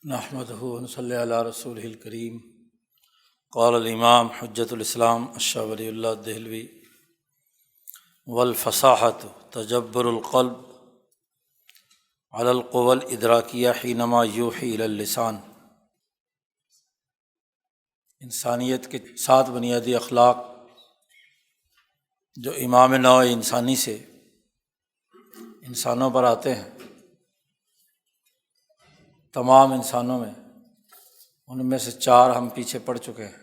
نحمدہ ونصلی علی رسولہ الکریم۔ قال الامام حجۃ الاسلام الشاہ ولی اللہ دہلوی: والفصاحۃ تجبر القلب علی القوى الادراکیہ حینما یوحی الی اللسان۔ انسانیت کے 7 بنیادی اخلاق جو امام نوع انسانی سے انسانوں پر آتے ہیں، تمام انسانوں میں ان میں سے 4 ہم پیچھے پڑ چکے ہیں: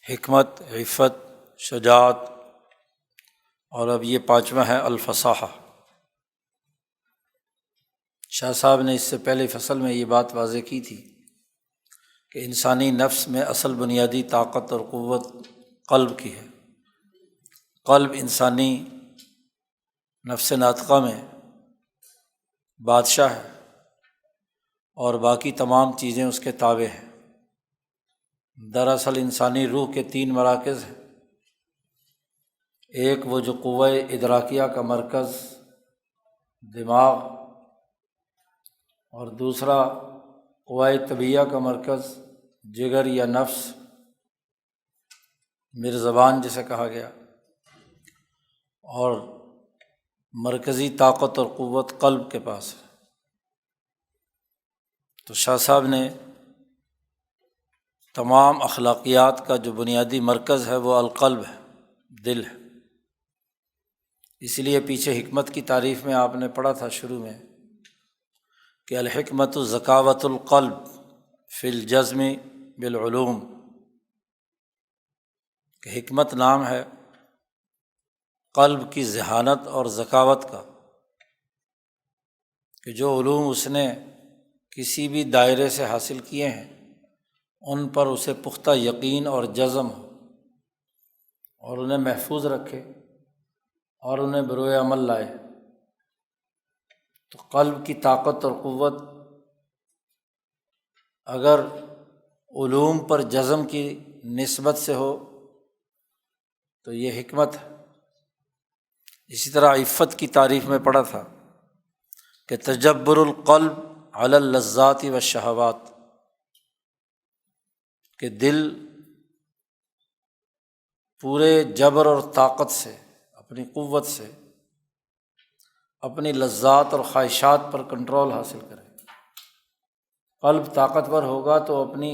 حکمت، عفت، شجاعت، اور اب یہ 5واں ہے الفصاحہ۔ شاہ صاحب نے اس سے پہلے فصل میں یہ بات واضح کی تھی کہ انسانی نفس میں اصل بنیادی طاقت اور قوت قلب کی ہے۔ قلب انسانی نفس ناطقہ میں بادشاہ ہے اور باقی تمام چیزیں اس کے تابع ہیں۔ دراصل انسانی روح کے 3 مراکز ہیں: ایک وہ جو قوہ ادراکیہ کا مرکز دماغ، اور دوسرا قوہ طبیعہ کا مرکز جگر یا نفس، مرزبان جسے کہا گیا، اور مرکزی طاقت اور قوت قلب کے پاس ہے۔ تو شاہ صاحب نے تمام اخلاقیات کا جو بنیادی مرکز ہے وہ القلب ہے، دل ہے۔ اس لیے پیچھے حکمت کی تعریف میں آپ نے پڑھا تھا شروع میں کہ الحکمت ذکاوۃ القلب فی الجزم بالعلوم، کہ حکمت نام ہے قلب کی ذہانت اور ذکاوت کا، کہ جو علوم اس نے کسی بھی دائرے سے حاصل کیے ہیں ان پر اسے پختہ یقین اور جزم ہو، اور انہیں محفوظ رکھے اور انہیں بروئے عمل لائے۔ تو قلب کی طاقت اور قوت اگر علوم پر جزم کی نسبت سے ہو تو یہ حکمت ہے۔ اسی طرح عفت کی تعریف میں پڑھا تھا کہ تجبر القلب علی اللذات والشہوات، کہ دل پورے جبر اور طاقت سے، اپنی قوت سے اپنی لذات اور خواہشات پر کنٹرول حاصل کرے۔ قلب طاقتور ہوگا تو اپنی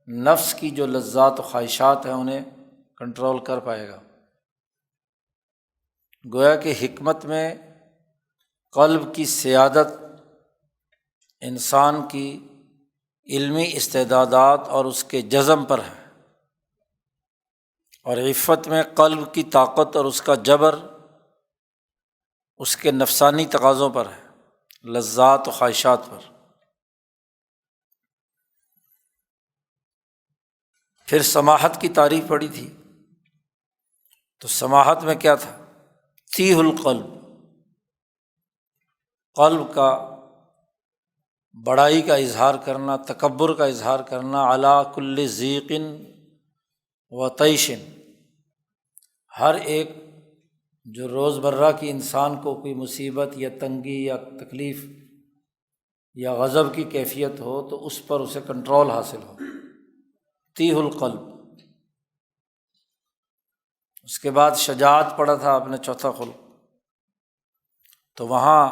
نفس کی جو لذات و خواہشات ہیں انہیں کنٹرول کر پائے گا۔ گویا کہ حکمت میں قلب کی سیادت انسان کی علمی استعدادات اور اس کے جزم پر ہے، اور عفت میں قلب کی طاقت اور اس کا جبر اس کے نفسانی تقاضوں پر ہے، لذات و خواہشات پر۔ پھر سماحت کی تعریف پڑھی تھی، تو سماحت میں کیا تھا؟ تیہ القلب، قلب کا بڑائی کا اظہار کرنا، تکبر کا اظہار کرنا، علی کل ضیق و طیش، ہر ایک جو روز مرہ کی انسان کو کوئی مصیبت یا تنگی یا تکلیف یا غضب کی کیفیت ہو تو اس پر اسے کنٹرول حاصل ہو، تیہ القلب۔ اس کے بعد شجاعت پڑھا تھا آپ نے، چوتھا خلق، تو وہاں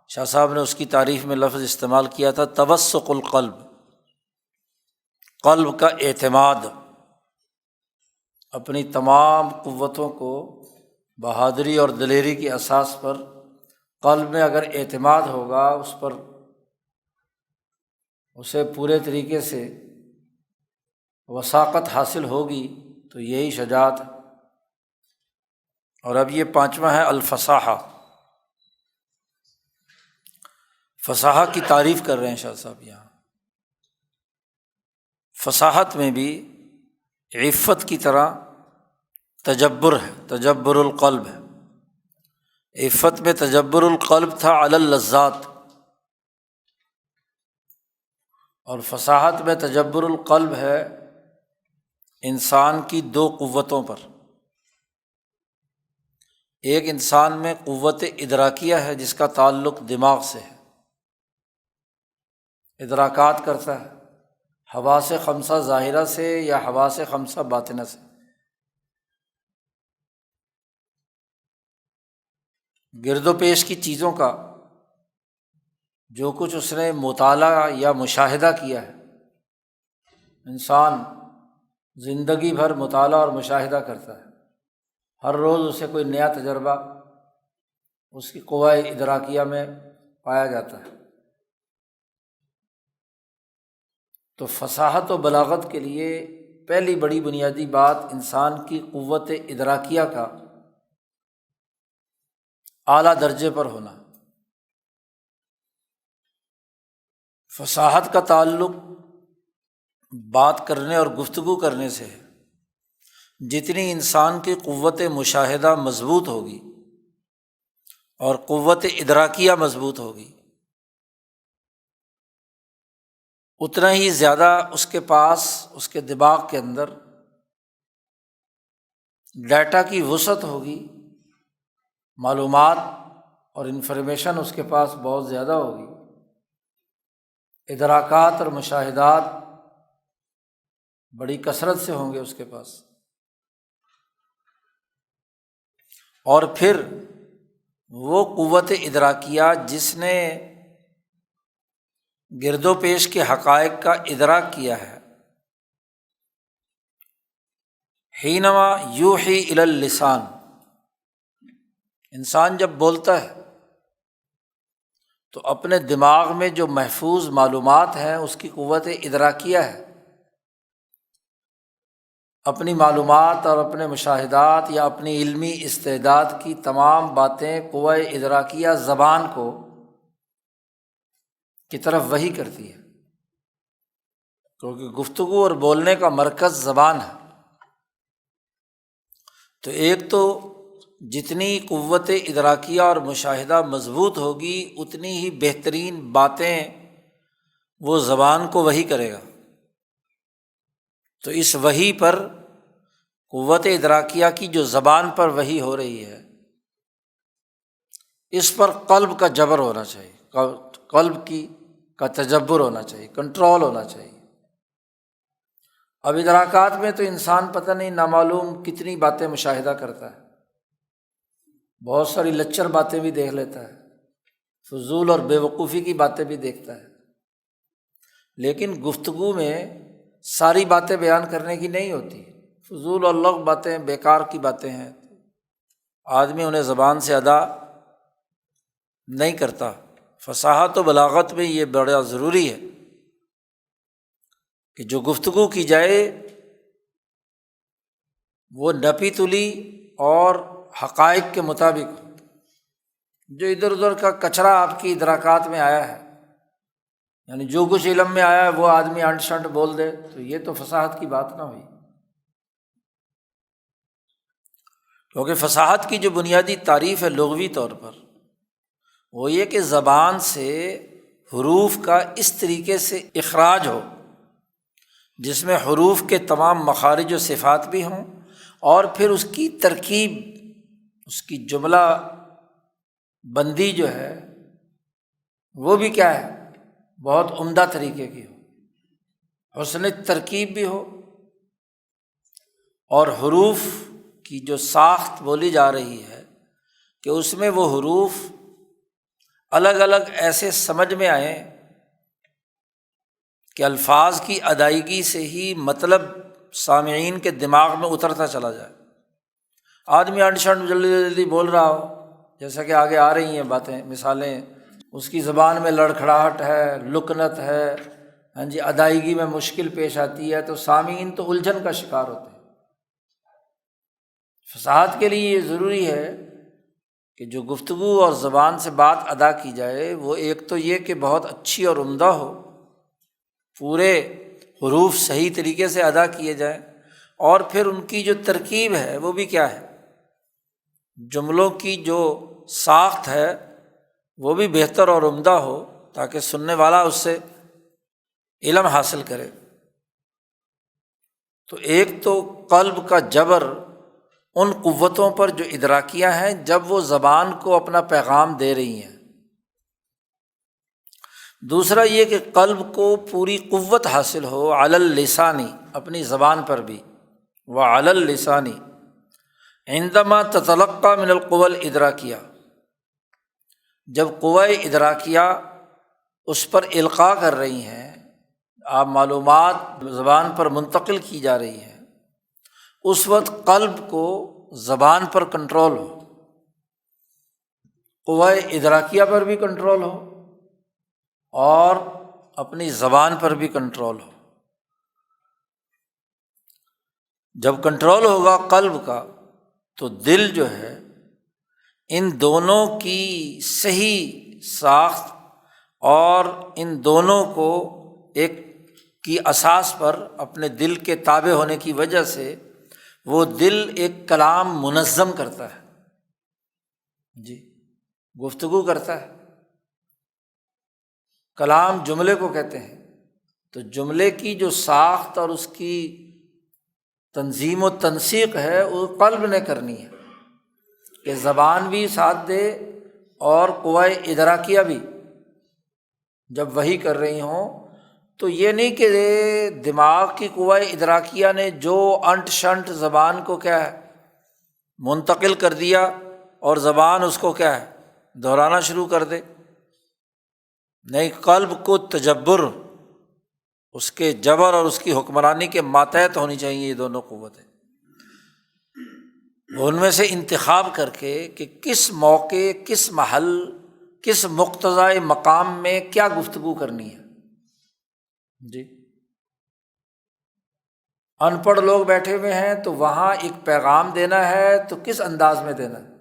شاہ صاحب نے اس کی تعریف میں لفظ استعمال کیا تھا توثق القلب، قلب کا اعتماد، اپنی تمام قوتوں کو بہادری اور دلیری کی اساس پر قلب میں اگر اعتماد ہوگا، اس پر اسے پورے طریقے سے وثاقت حاصل ہوگی، تو یہی شجاعت ہے۔ اور اب یہ 5واں ہے الفصاحہ۔ فصاحہ کی تعریف کر رہے ہیں شاہ صاحب یہاں۔ فصاحت میں بھی عفت کی طرح تجبر ہے، تجبر القلب ہے۔ عفت میں تجبر القلب تھا علی اللذات، اور فصاحت میں تجبر القلب ہے انسان کی 2 قوتوں پر۔ ایک انسان میں قوت ادراکیہ ہے جس کا تعلق دماغ سے ہے، ادراکات کرتا ہے، حواس خمسہ ظاہرہ سے یا حواس خمسہ باطنہ سے۔ گرد و پیش کی چیزوں کا جو کچھ اس نے مطالعہ یا مشاہدہ کیا ہے، انسان زندگی بھر مطالعہ اور مشاہدہ کرتا ہے، ہر روز اسے کوئی نیا تجربہ اس کی قوہ ادراکیہ میں پایا جاتا ہے۔ تو فصاحت و بلاغت کے لیے پہلی بڑی بنیادی بات انسان کی قوت ادراکیہ کا اعلیٰ درجے پر ہونا۔ فصاحت کا تعلق بات کرنے اور گفتگو کرنے سے ہے۔ جتنی انسان کی قوت مشاہدہ مضبوط ہوگی اور قوت ادراکیہ مضبوط ہوگی، اتنا ہی زیادہ اس کے پاس، اس کے دماغ کے اندر ڈیٹا کی وسعت ہوگی، معلومات اور انفارمیشن اس کے پاس بہت زیادہ ہوگی، ادراکات اور مشاہدات بڑی کثرت سے ہوں گے اس کے پاس۔ اور پھر وہ قوت ادراکیہ جس نے گرد و پیش کے حقائق کا ادراک کیا ہے، حینما یوحی الی اللسان، انسان جب بولتا ہے تو اپنے دماغ میں جو محفوظ معلومات ہیں اس کی قوت ادراکیہ ہے، اپنی معلومات اور اپنے مشاہدات یا اپنی علمی استعداد کی تمام باتیں قوہ ادراکیہ زبان کی طرف وحی کرتی ہے، کیونکہ گفتگو اور بولنے کا مرکز زبان ہے۔ تو ایک تو جتنی قوت ادراکیہ اور مشاہدہ مضبوط ہوگی اتنی ہی بہترین باتیں وہ زبان کو وحی کرے گا۔ تو اس وحی پر، قوت ادراکیہ کی جو زبان پر وحی ہو رہی ہے، اس پر قلب کا جبر ہونا چاہیے، قلب کا تجبر ہونا چاہیے، کنٹرول ہونا چاہیے۔ اب ادراکات میں تو انسان پتہ نہیں نامعلوم کتنی باتیں مشاہدہ کرتا ہے، بہت ساری لچر باتیں بھی دیکھ لیتا ہے، فضول اور بے وقوفی کی باتیں بھی دیکھتا ہے، لیکن گفتگو میں ساری باتیں بیان کرنے کی نہیں ہوتی، فضول اور لغو باتیں، بیکار کی باتیں ہیں، آدمی انہیں زبان سے ادا نہیں کرتا۔ فصاحت و بلاغت میں یہ بڑا ضروری ہے کہ جو گفتگو کی جائے وہ نپی تلی اور حقائق کے مطابق ہو۔ جو ادھر ادھر کا کچرا آپ کی ادراکات میں آیا ہے، یعنی جو کچھ علم میں آیا ہے وہ آدمی انٹ شنٹ بول دے، تو یہ تو فصاحت کی بات نہ ہوئی۔ کیونکہ فصاحت کی جو بنیادی تعریف ہے لغوی طور پر وہ یہ کہ زبان سے حروف کا اس طریقے سے اخراج ہو جس میں حروف کے تمام مخارج و صفات بھی ہوں، اور پھر اس کی ترکیب، اس کی جملہ بندی جو ہے وہ بھی کیا ہے، بہت عمدہ طریقے کی ہو، حسن ترکیب بھی ہو، اور حروف کی جو ساخت بولی جا رہی ہے کہ اس میں وہ حروف الگ الگ ایسے سمجھ میں آئیں کہ الفاظ کی ادائیگی سے ہی مطلب سامعین کے دماغ میں اترتا چلا جائے۔ آدمی انٹ شنٹ جلدی جلدی بول رہا ہو، جیسا کہ آگے آ رہی ہیں باتیں، مثالیں، اس کی زبان میں لڑکھڑاہٹ ہے، لکنت ہے، ہاں جی، ادائیگی میں مشکل پیش آتی ہے، تو سامعین تو الجھن کا شکار ہوتے ہیں۔ فصاحت کے لیے یہ ضروری ہے کہ جو گفتگو اور زبان سے بات ادا کی جائے وہ ایک تو یہ کہ بہت اچھی اور عمدہ ہو، پورے حروف صحیح طریقے سے ادا کیے جائیں، اور پھر ان کی جو ترکیب ہے وہ بھی کیا ہے، جملوں کی جو ساخت ہے وہ بھی بہتر اور عمدہ ہو، تاکہ سننے والا اس سے علم حاصل کرے۔ تو ایک تو قلب کا جبر ان قوتوں پر جو ادراکیہ ہیں جب وہ زبان کو اپنا پیغام دے رہی ہیں، دوسرا یہ کہ قلب کو پوری قوت حاصل ہو علی اللسانی، اپنی زبان پر بھی، وعلی اللسانی عندما تتلقى من القوى الادراکیہ، جب قوائے ادراکیہ اس پر القاء کر رہی ہیں، آپ معلومات زبان پر منتقل کی جا رہی ہیں، اس وقت قلب کو زبان پر کنٹرول ہو، قوائے ادراکیہ پر بھی کنٹرول ہو اور اپنی زبان پر بھی کنٹرول ہو۔ جب کنٹرول ہوگا قلب کا تو دل جو ہے ان دونوں کی صحیح ساخت اور ان دونوں کو ایک کی اساس پر اپنے دل کے تابع ہونے کی وجہ سے وہ دل ایک کلام منظم کرتا ہے، جی گفتگو کرتا ہے۔ کلام جملے کو کہتے ہیں، تو جملے کی جو ساخت اور اس کی تنظیم و تنسیق ہے وہ قلب نے کرنی ہے، کہ زبان بھی ساتھ دے اور قوائے ادراکیہ بھی جب وہی کر رہی ہوں، تو یہ نہیں کہ دماغ کی قوائے ادراکیہ نے جو انٹ شنٹ زبان کو کیا ہے منتقل کر دیا اور زبان اس کو کیا ہے دہرانا شروع کر دے، نہیں، قلب کو تجبر، اس کے جبر اور اس کی حکمرانی کے ماتحت ہونی چاہیے یہ دونوں قوتیں، ان میں سے انتخاب کر کے کہ کس موقع، کس محل، کس مقتضائے مقام میں کیا گفتگو کرنی ہے۔ جی ان پڑھ لوگ بیٹھے ہوئے ہیں تو وہاں ایک پیغام دینا ہے تو کس انداز میں دینا ہے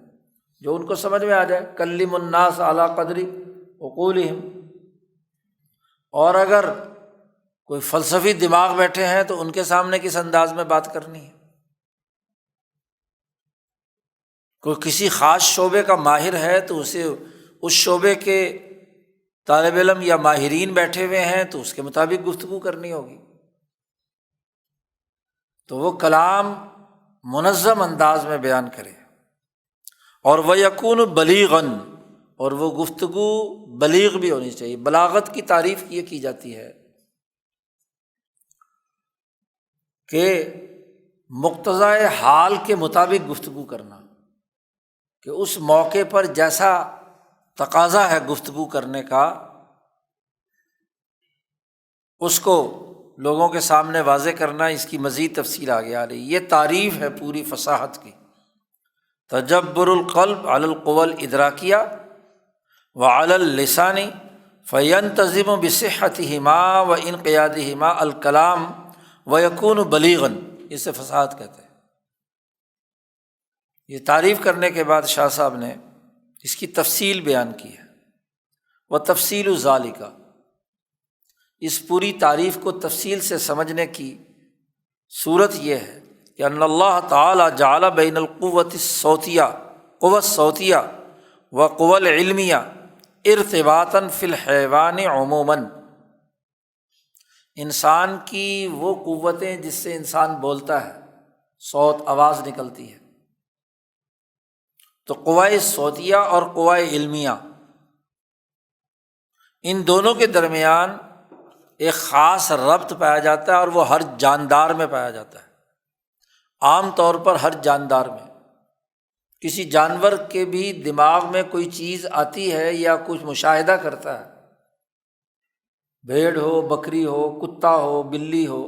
جو ان کو سمجھ میں آ جائے، کلم الناس علی قدر عقولہم۔ اور اگر کوئی فلسفی دماغ بیٹھے ہیں تو ان کے سامنے کس انداز میں بات کرنی ہے، کوئی کسی خاص شعبے کا ماہر ہے تو اسے اس شعبے کے طالب علم یا ماہرین بیٹھے ہوئے ہیں تو اس کے مطابق گفتگو کرنی ہوگی، تو وہ کلام منظم انداز میں بیان کرے، اور وَيَكُونُ بَلِيغًا، اور وہ گفتگو بلیغ بھی ہونی چاہیے۔ بلاغت کی تعریف یہ کی جاتی ہے کہ مقتضائے حال کے مطابق گفتگو کرنا، کہ اس موقع پر جیسا تقاضا ہے گفتگو کرنے کا اس کو لوگوں کے سامنے واضح کرنا۔ اس کی مزید تفصیل آگے آ رہی، یہ تعریف ہے پوری فصاحت کی۔ تجبر القلب علی القوى الادراکیہ وعلی اللسان فینتظم بصحتہما وانقیادہما الکلام ویکون بلیغاً، اسے فصاحت کہتے ہیں۔ یہ تعریف کرنے کے بعد شاہ صاحب نے اس کی تفصیل بیان کی ہے۔ وتفصیل ذالک، اس پوری تعریف کو تفصیل سے سمجھنے کی صورت یہ ہے کہ ان اللہ تعالیٰ جعل بین القوۃ الصوتیہ، قوت صوتیہ و قوى العلمیہ ارتباطاً فی الحیوان عموماً، انسان کی وہ قوتیں جس سے انسان بولتا ہے، صوت آواز نکلتی ہے، تو قوائے صوتیہ اور قوائے علمیہ، ان دونوں کے درمیان ایک خاص ربط پایا جاتا ہے، اور وہ ہر جاندار میں پایا جاتا ہے۔ عام طور پر ہر جاندار میں، کسی جانور کے بھی دماغ میں کوئی چیز آتی ہے یا کچھ مشاہدہ کرتا ہے، بھیڑ ہو، بکری ہو، کتا ہو، بلی ہو،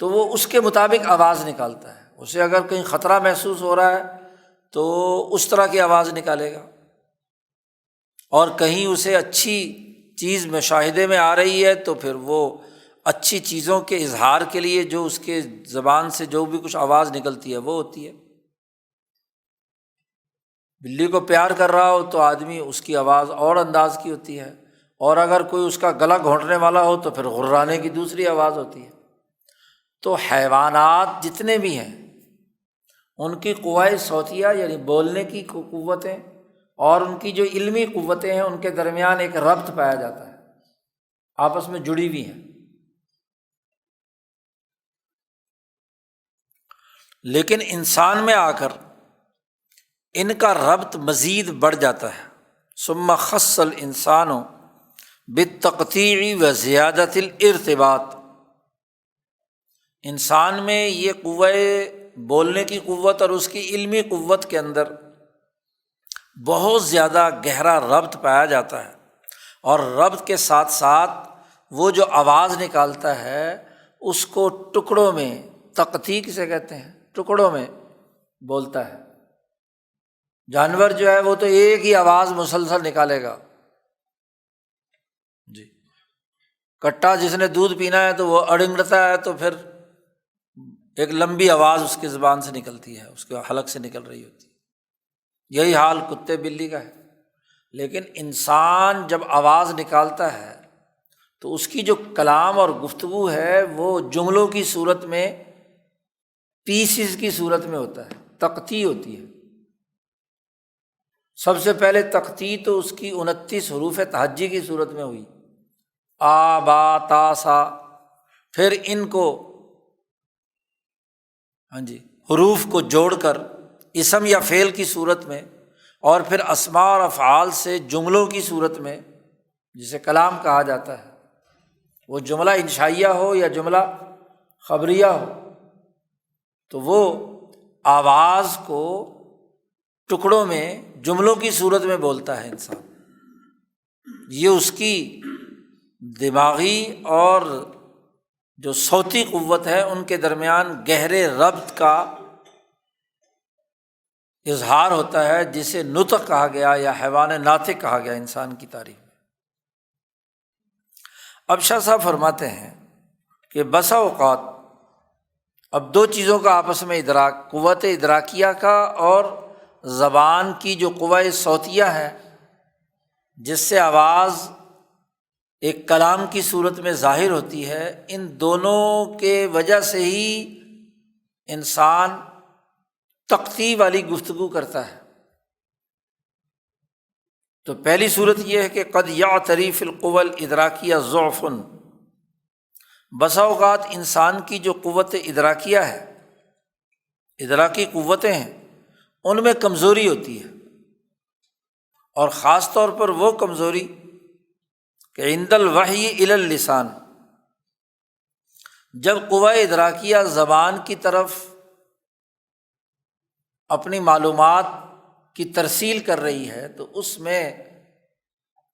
تو وہ اس کے مطابق آواز نکالتا ہے۔ اسے اگر کہیں خطرہ محسوس ہو رہا ہے تو اس طرح کی آواز نکالے گا، اور کہیں اسے اچھی چیز مشاہدے میں آ رہی ہے تو پھر وہ اچھی چیزوں کے اظہار کے لیے جو اس کے زبان سے جو بھی کچھ آواز نکلتی ہے وہ ہوتی ہے۔ بلی کو پیار کر رہا ہو تو آدمی اس کی آواز اور انداز کی ہوتی ہے، اور اگر کوئی اس کا گلا گھونٹنے والا ہو تو پھر غرانے کی دوسری آواز ہوتی ہے۔ تو حیوانات جتنے بھی ہیں ان کی قوائے صوتیہ یعنی بولنے کی قوتیں اور ان کی جو علمی قوتیں ہیں ان کے درمیان ایک ربط پایا جاتا ہے، آپس میں جڑی ہوئی ہیں۔ لیکن انسان میں آ کر ان کا ربط مزید بڑھ جاتا ہے۔ ثم خص الانسان بالتقطیع و زیادت الارتباط، انسان میں یہ قوت بولنے کی قوت اور اس کی علمی قوت کے اندر بہت زیادہ گہرا ربط پایا جاتا ہے، اور ربط کے ساتھ ساتھ وہ جو آواز نکالتا ہے اس کو ٹکڑوں میں، تقطیع کسے کہتے ہیں، ٹکڑوں میں بولتا ہے۔ جانور جو ہے وہ تو ایک ہی آواز مسلسل نکالے گا، جی کٹا جس نے دودھ پینا ہے تو وہ اڑنگتا ہے تو پھر ایک لمبی آواز اس کی زبان سے نکلتی ہے، اس کے حلق سے نکل رہی ہوتی ہے۔ یہی حال کتے بلی کا ہے۔ لیکن انسان جب آواز نکالتا ہے تو اس کی جو کلام اور گفتگو ہے وہ جملوں کی صورت میں، پیسز کی صورت میں ہوتا ہے، تقطیع ہوتی ہے۔ سب سے پہلے تقطیع تو اس کی 29 حروف تہجی کی صورت میں ہوئی، آ با تا سا، پھر ان کو حروف کو جوڑ کر اسم یا فعل کی صورت میں، اور پھر اسماء اور افعال سے جملوں کی صورت میں، جسے کلام کہا جاتا ہے، وہ جملہ انشائیہ ہو یا جملہ خبریہ ہو، تو وہ آواز کو ٹکڑوں میں جملوں کی صورت میں بولتا ہے انسان۔ یہ اس کی دماغی اور جو صوتی قوت ہے ان کے درمیان گہرے ربط کا اظہار ہوتا ہے، جسے نطق کہا گیا یا حیوان ناطق کہا گیا انسان کی تعریف میں۔ اب شاہ صاحب فرماتے ہیں کہ بسا اوقات اب دو چیزوں کا آپس میں ادراک، قوت ادراکیہ کا اور زبان کی جو قوہ صوتیہ ہے جس سے آواز ایک کلام کی صورت میں ظاہر ہوتی ہے، ان دونوں کے وجہ سے ہی انسان تقطیع والی گفتگو کرتا ہے۔ تو پہلی صورت یہ ہے کہ قد یعتری فی القوى الادراکیہ ضعف، بسا اوقات انسان کی جو قوت ادراکیہ ہے، ادراکی قوتیں ہیں، ان میں کمزوری ہوتی ہے، اور خاص طور پر وہ کمزوری کہ عند الوحی الی اللسان، جب قوہ ادراکیہ زبان کی طرف اپنی معلومات کی ترسیل کر رہی ہے تو اس میں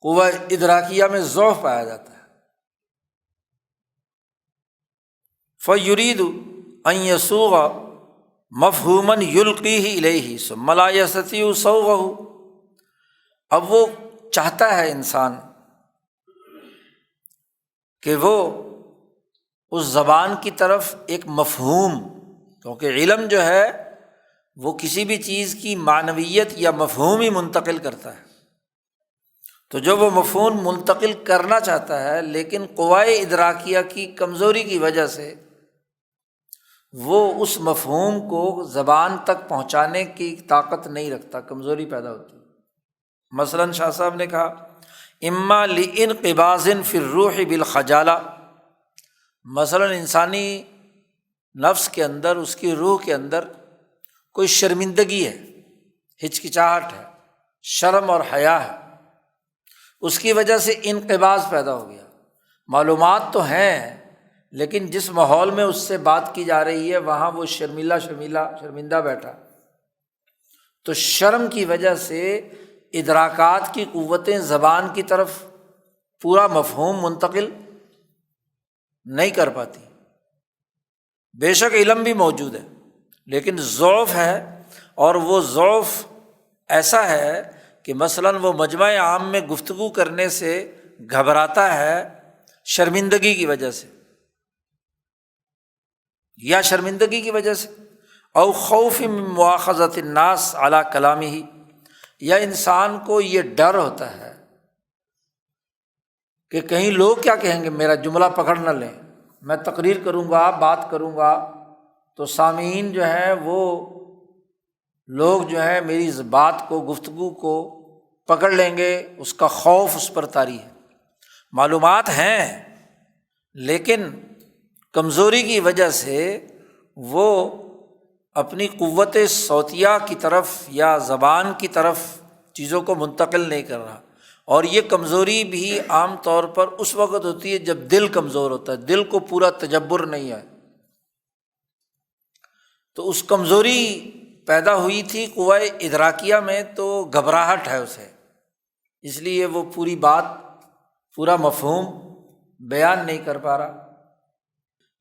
قوہ ادراکیہ میں ضعف پایا جاتا ہے۔ فَيُرِيدُ أَن يَسُوغَ مَفْهُومًا يُلْقِيهِ إِلَيْهِ ثُمَّ لَا يَسْتَطِيعُ صَوْغَهُ، اب وہ چاہتا ہے انسان کہ وہ اس زبان کی طرف ایک مفہوم، کیونکہ علم جو ہے وہ کسی بھی چیز کی معنویت یا مفہوم ہی منتقل کرتا ہے، تو جو وہ مفہوم منتقل کرنا چاہتا ہے لیکن قوہ ادراکیہ کی کمزوری کی وجہ سے وہ اس مفہوم کو زبان تک پہنچانے کی طاقت نہیں رکھتا، کمزوری پیدا ہوتی ہے۔ مثلاً شاہ صاحب نے کہا اما لانقباض فی الروح بالخجالہ، مثلاً انسانی نفس کے اندر، اس کی روح کے اندر کوئی شرمندگی ہے، ہچکچاہٹ ہے، شرم اور حیا ہے، اس کی وجہ سے انقباض پیدا ہو گیا۔ معلومات تو ہیں لیکن جس ماحول میں اس سے بات کی جا رہی ہے وہاں وہ شرمندہ بیٹھا، تو شرم کی وجہ سے ادراکات کی قوتیں زبان کی طرف پورا مفہوم منتقل نہیں کر پاتی۔ بے شک علم بھی موجود ہے لیکن ضعف ہے، اور وہ ضعف ایسا ہے کہ مثلاً وہ مجمع عام میں گفتگو کرنے سے گھبراتا ہے شرمندگی کی وجہ سے، یا شرمندگی کی وجہ سے، او خوف من مواخذۃ الناس علی کلامہ، یا انسان کو یہ ڈر ہوتا ہے کہ کہیں لوگ کیا کہیں گے، میرا جملہ پکڑ نہ لیں، میں تقریر کروں گا، بات کروں گا تو سامعین جو ہیں وہ لوگ جو ہیں میری اس بات کو، گفتگو کو پکڑ لیں گے، اس کا خوف اس پر طاری ہے۔ معلومات ہیں لیکن کمزوری کی وجہ سے وہ اپنی قوت صوتیہ کی طرف یا زبان کی طرف چیزوں کو منتقل نہیں کر رہا، اور یہ کمزوری بھی عام طور پر اس وقت ہوتی ہے جب دل کمزور ہوتا ہے، دل کو پورا تجبر نہیں ہے۔ تو اس کمزوری پیدا ہوئی تھی قوہ ادراکیہ میں، تو گھبراہٹ ہے اسے، اس لیے وہ پوری بات، پورا مفہوم بیان نہیں کر پا رہا۔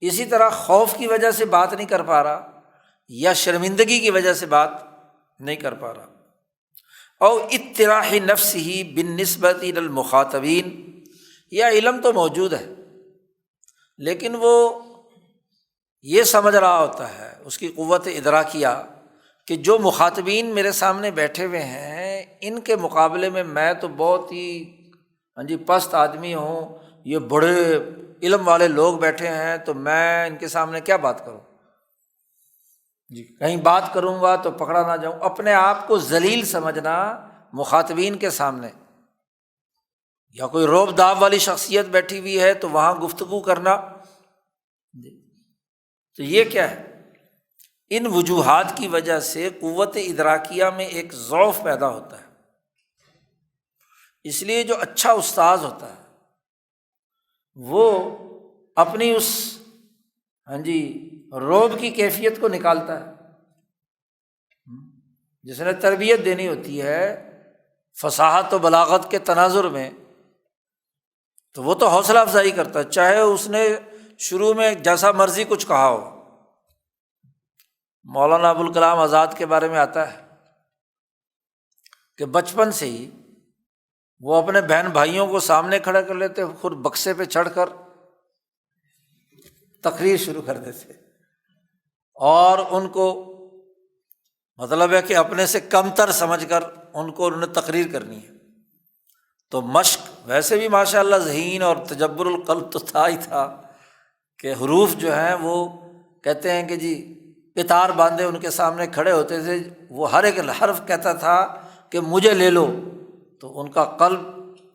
اسی طرح خوف کی وجہ سے بات نہیں کر پا رہا، یا شرمندگی کی وجہ سے بات نہیں کر پا رہا، او اطراح نفسہ بالنسبۃ الی المخاطبین، یا علم تو موجود ہے لیکن وہ یہ سمجھ رہا ہوتا ہے، اس کی قوت ادراکیہ، کہ جو مخاطبین میرے سامنے بیٹھے ہوئے ہیں ان کے مقابلے میں میں تو بہت ہی پست آدمی ہوں، یہ بڑے علم والے لوگ بیٹھے ہیں، تو میں ان کے سامنے کیا بات کروں، کہیں بات کروں گا تو پکڑا نہ جاؤں۔ اپنے آپ کو ذلیل سمجھنا مخاطبین کے سامنے، یا کوئی روب داب والی شخصیت بیٹھی ہوئی ہے تو وہاں گفتگو کرنا، تو یہ کیا ہے؟ ان وجوہات کی وجہ سے قوت ادراکیہ میں ایک ضعف پیدا ہوتا ہے۔ اس لیے جو اچھا استاذ ہوتا ہے وہ اپنی اس روب کی کیفیت کو نکالتا ہے۔ جس نے تربیت دینی ہوتی ہے فصاحت و بلاغت کے تناظر میں، تو وہ تو حوصلہ افزائی کرتا ہے، چاہے اس نے شروع میں جیسا مرضی کچھ کہا ہو۔ مولانا ابوالکلام آزاد کے بارے میں آتا ہے کہ بچپن سے ہی وہ اپنے بہن بھائیوں کو سامنے کھڑا کر لیتے، خود بکسے پہ چڑھ کر تقریر شروع کر دیتے، اور ان کو مطلب ہے کہ اپنے سے کم تر سمجھ کر انہوں نے تقریر کرنی ہے۔ تو مشق ویسے بھی ماشاء اللہ ذہین اور تجبر القلب تو تھا ہی تھا، کہ حروف جو ہیں وہ کہتے ہیں کہ قطار باندھے ان کے سامنے کھڑے ہوتے تھے، وہ ہر ایک حرف کہتا تھا کہ مجھے لے لو، تو ان کا قلب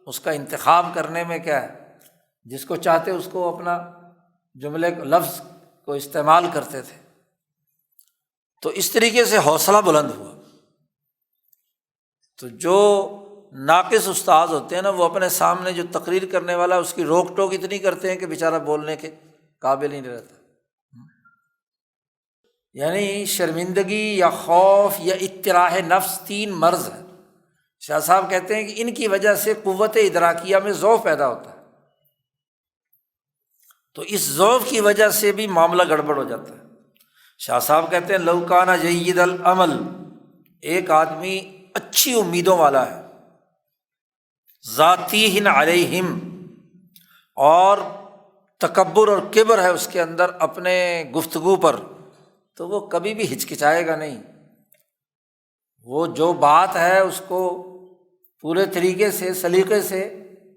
اس کا انتخاب کرنے میں کیا ہے، جس کو چاہتے اس کو اپنا جملے لفظ کو استعمال کرتے تھے۔ تو اس طریقے سے حوصلہ بلند ہوا۔ تو جو ناقص استاد ہوتے ہیں نا، وہ اپنے سامنے جو تقریر کرنے والا اس کی روک ٹوک اتنی کرتے ہیں کہ بیچارہ بولنے کے قابل ہی نہیں رہتا۔ یعنی شرمندگی یا خوف یا اطراح نفس 3 مرض ہے۔ شاہ صاحب کہتے ہیں کہ ان کی وجہ سے قوت ادراکیہ میں ضعف پیدا ہوتا ہے، تو اس ضعف کی وجہ سے بھی معاملہ گڑبڑ ہو جاتا ہے۔ شاہ صاحب کہتے ہیں لو کان جید العمل، ایک آدمی اچھی امیدوں والا ہے، ذاتیہن علیہم، اور تکبر اور کبر ہے اس کے اندر اپنے گفتگو پر، تو وہ کبھی بھی ہچکچائے گا نہیں، وہ جو بات ہے اس کو پورے طریقے سے سلیقے سے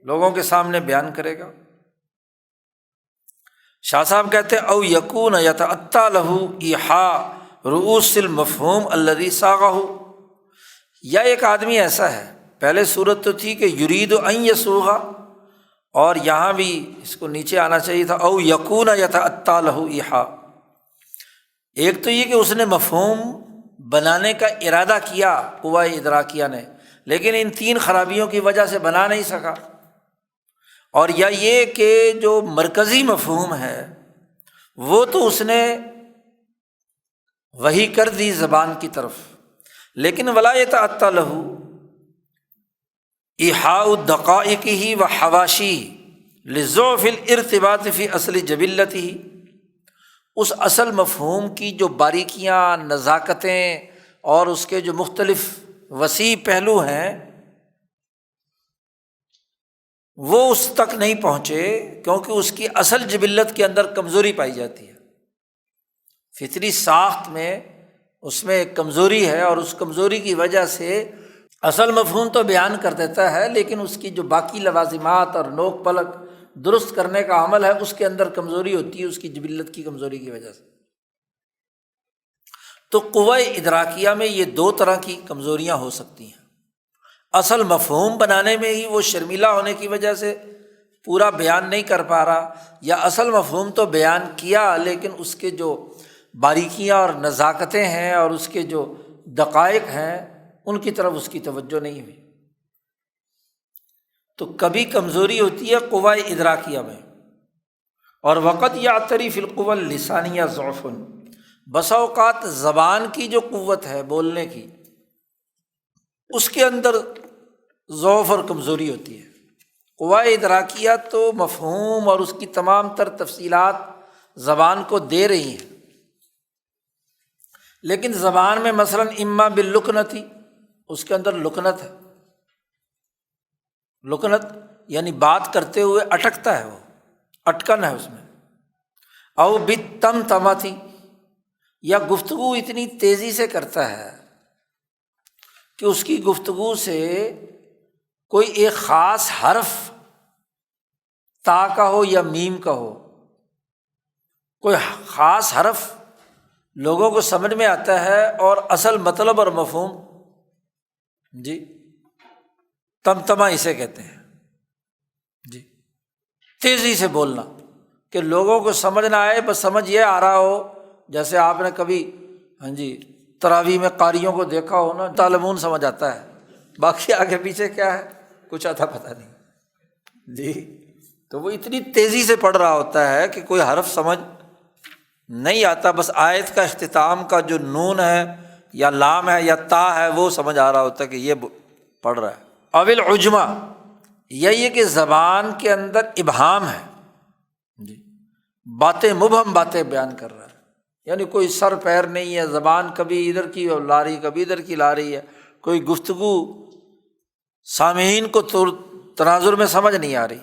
لوگوں کے سامنے بیان کرے گا۔ شاہ صاحب کہتے ہیں او یکون یتأتی لہ ایحاء رؤوس المفہوم الذی صاغہ، یا ایک آدمی ایسا ہے، پہلے صورت تو تھی کہ یرید ان یسوغ، اور یہاں بھی اس کو نیچے آنا چاہیے تھا او یکون یتأتی لہ ایحاء۔ ایک تو یہ کہ اس نے مفہوم بنانے کا ارادہ کیا قوہ ادراکیہ نے، لیکن ان 3 خرابیوں کی وجہ سے بنا نہیں سکا، اور یا یہ کہ جو مرکزی مفہوم ہے وہ تو اس نے وحی کر دی زبان کی طرف، لیکن ولا یتأتی لہ ایحاء دقائقہ و حواشیہ لضعف الارتباط فی اصل جبلتہ، اس اصل مفہوم کی جو باریکیاں، نزاکتیں اور اس کے جو مختلف وسیع پہلو ہیں وہ اس تک نہیں پہنچے، کیونکہ اس کی اصل جبلت کے اندر کمزوری پائی جاتی ہے، فطری ساخت میں اس میں ایک کمزوری ہے، اور اس کمزوری کی وجہ سے اصل مفہوم تو بیان کر دیتا ہے لیکن اس کی جو باقی لوازمات اور نوک پلک درست کرنے کا عمل ہے اس کے اندر کمزوری ہوتی ہے، اس کی جبلت کی کمزوری کی وجہ سے۔ تو قوہ ادراکیہ میں یہ 2 طرح کی کمزوریاں ہو سکتی ہیں، اصل مفہوم بنانے میں ہی وہ شرمیلا ہونے کی وجہ سے پورا بیان نہیں کر پا رہا، یا اصل مفہوم تو بیان کیا لیکن اس کے جو باریکیاں اور نزاکتیں ہیں اور اس کے جو دقائق ہیں ان کی طرف اس کی توجہ نہیں ہوئی۔ تو کبھی کمزوری ہوتی ہے قوہ ادراکیہ میں، اور وقت یعتری فی القوہ اللسانیہ ضعف، بسا اوقات زبان کی جو قوت ہے بولنے کی، اس کے اندر ضعف اور کمزوری ہوتی ہے۔ قوہ ادراکیہ تو مفہوم اور اس کی تمام تر تفصیلات زبان کو دے رہی ہیں، لیکن زبان میں مثلاً اما باللکنتی، اس کے اندر لکنت ہے، لکنت یعنی بات کرتے ہوئے اٹکتا ہے، وہ اٹکن ہے اس میں، او بالتمتمتی، یا گفتگو اتنی تیزی سے کرتا ہے کہ اس کی گفتگو سے کوئی ایک خاص حرف تا کا ہو یا میم کا ہو، کوئی خاص حرف لوگوں کو سمجھ میں آتا ہے اور اصل مطلب اور مفہوم جی تمتمہ اسے کہتے ہیں جی، تیزی سے بولنا کہ لوگوں کو سمجھ نہ آئے، بس سمجھ یہ آ رہا ہو، جیسے آپ نے کبھی تراویح میں قاریوں کو دیکھا ہو نا، تعلمون سمجھ آتا ہے، باقی آگے پیچھے کیا ہے کچھ آتا پتہ نہیں جی، تو وہ اتنی تیزی سے پڑھ رہا ہوتا ہے کہ کوئی حرف سمجھ نہیں آتا، بس آیت کا اختتام کا جو نون ہے یا لام ہے یا تا ہے وہ سمجھ آ رہا ہوتا ہے کہ یہ پڑھ رہا ہے۔ اول عجمہ، یہ کہ زبان کے اندر ابہام ہے جی، باتیں مبہم باتیں بیان کر رہا ہے، یعنی کوئی سر پیر نہیں ہے، زبان کبھی ادھر کی لا رہی کبھی ادھر کی لا رہی ہے، کوئی گفتگو سامعین کو تناظر میں سمجھ نہیں آ رہی۔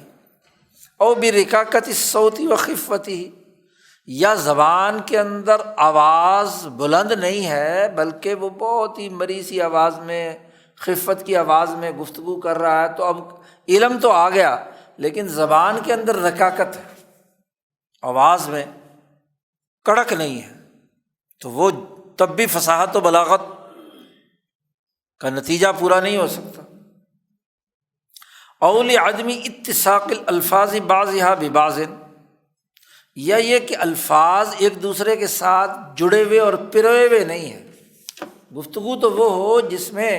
او برکاکت الصوت و خفتی، یا زبان کے اندر آواز بلند نہیں ہے بلکہ وہ بہت ہی مری سی آواز میں، خفت کی آواز میں گفتگو کر رہا ہے، تو اب علم تو آ گیا لیکن زبان کے اندر رکاکت ہے، آواز میں کڑک نہیں ہے، تو وہ تب بھی فصاحت و بلاغت کا نتیجہ پورا نہیں ہو سکتا۔ اول عدم اتساق الالفاظ بعضها ببعض، یا یہ کہ الفاظ ایک دوسرے کے ساتھ جڑے ہوئے اور پروئے ہوئے نہیں ہیں۔ گفتگو تو وہ ہو جس میں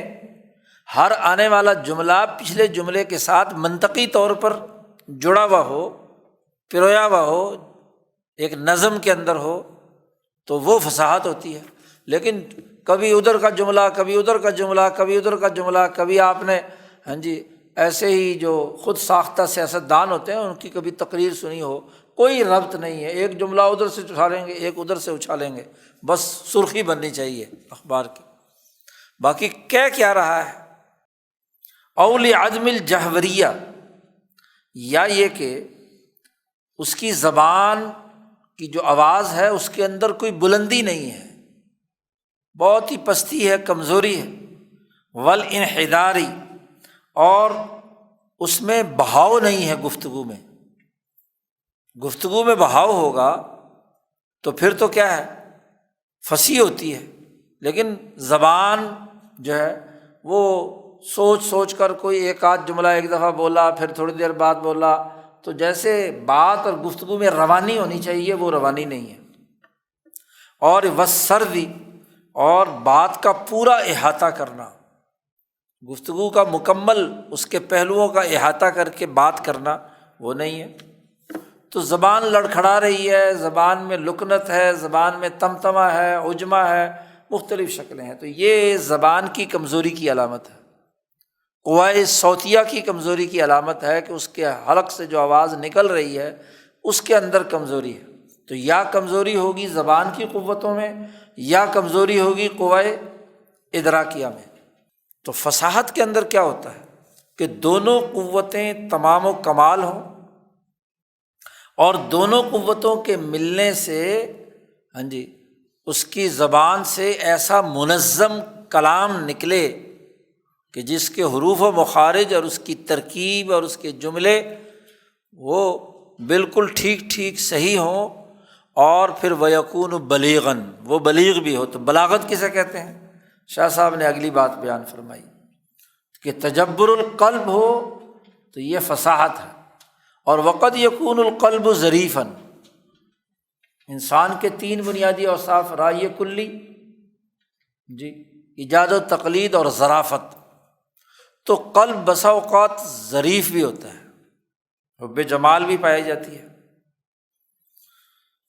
ہر آنے والا جملہ پچھلے جملے کے ساتھ منطقی طور پر جڑا ہوا ہو، پرویا ہوا ہو، ایک نظم کے اندر ہو، تو وہ فصاحت ہوتی ہے۔ لیکن کبھی ادھر کا جملہ کبھی ادھر کا جملہ کبھی ادھر کا جملہ، کبھی آپ نے ایسے ہی جو خود ساختہ سیاستدان ہوتے ہیں ان کی کبھی تقریر سنی ہو، کوئی ربط نہیں ہے، ایک جملہ ادھر سے اچھالیں گے ایک ادھر سے اچھالیں گے، بس سرخی بننی چاہیے اخبار کی، باقی کہہ کیا رہا ہے۔ اول عدم الجہوریہ، یا یہ کہ اس کی زبان کی جو آواز ہے اس کے اندر کوئی بلندی نہیں ہے، بہت ہی پستی ہے، کمزوری ہے۔ والانحداری، اور اس میں بہاؤ نہیں ہے، گفتگو میں بہاؤ ہوگا تو پھر تو کیا ہے فصیح ہوتی ہے، لیکن زبان جو ہے وہ سوچ کر کوئی ایک آدھ جملہ ایک دفعہ بولا پھر تھوڑی دیر بعد بولا، تو جیسے بات اور گفتگو میں روانی ہونی چاہیے وہ روانی نہیں ہے۔ اور والسردی، اور بات کا پورا احاطہ کرنا، گفتگو کا مکمل اس کے پہلوؤں کا احاطہ کر کے بات کرنا وہ نہیں ہے۔ تو زبان لڑکھڑا رہی ہے، زبان میں لکنت ہے، زبان میں تمتمہ ہے، عجمہ ہے، مختلف شکلیں ہیں، تو یہ زبان کی کمزوری کی علامت ہے، قوہ صوتیہ کی کمزوری کی علامت ہے کہ اس کے حلق سے جو آواز نکل رہی ہے اس کے اندر کمزوری ہے۔ تو یا کمزوری ہوگی زبان کی قوتوں میں یا کمزوری ہوگی قوہ ادراکیہ میں۔ تو فصاحت کے اندر کیا ہوتا ہے کہ دونوں قوتیں تمام و کمال ہوں، اور دونوں قوتوں کے ملنے سے اس کی زبان سے ایسا منظم کلام نکلے کہ جس کے حروف و مخارج اور اس کی ترکیب اور اس کے جملے وہ بالکل ٹھیک صحیح ہوں، اور پھر وَيَكُونُ بَلِيغًا، وہ بلیغ بھی ہو۔ تو بلاغت کسے کہتے ہیں؟ شاہ صاحب نے اگلی بات بیان فرمائی کہ تجبر القلب ہو تو یہ فصاحت ہے، اور وقد یکون القلب ظریفاً، انسان کے 3 بنیادی اوصاف رائے کلی ایجاد و تقلید اور ظرافت، تو قلب بسا اوقات ظریف بھی ہوتا ہے، حب جمال بھی پائی جاتی ہے۔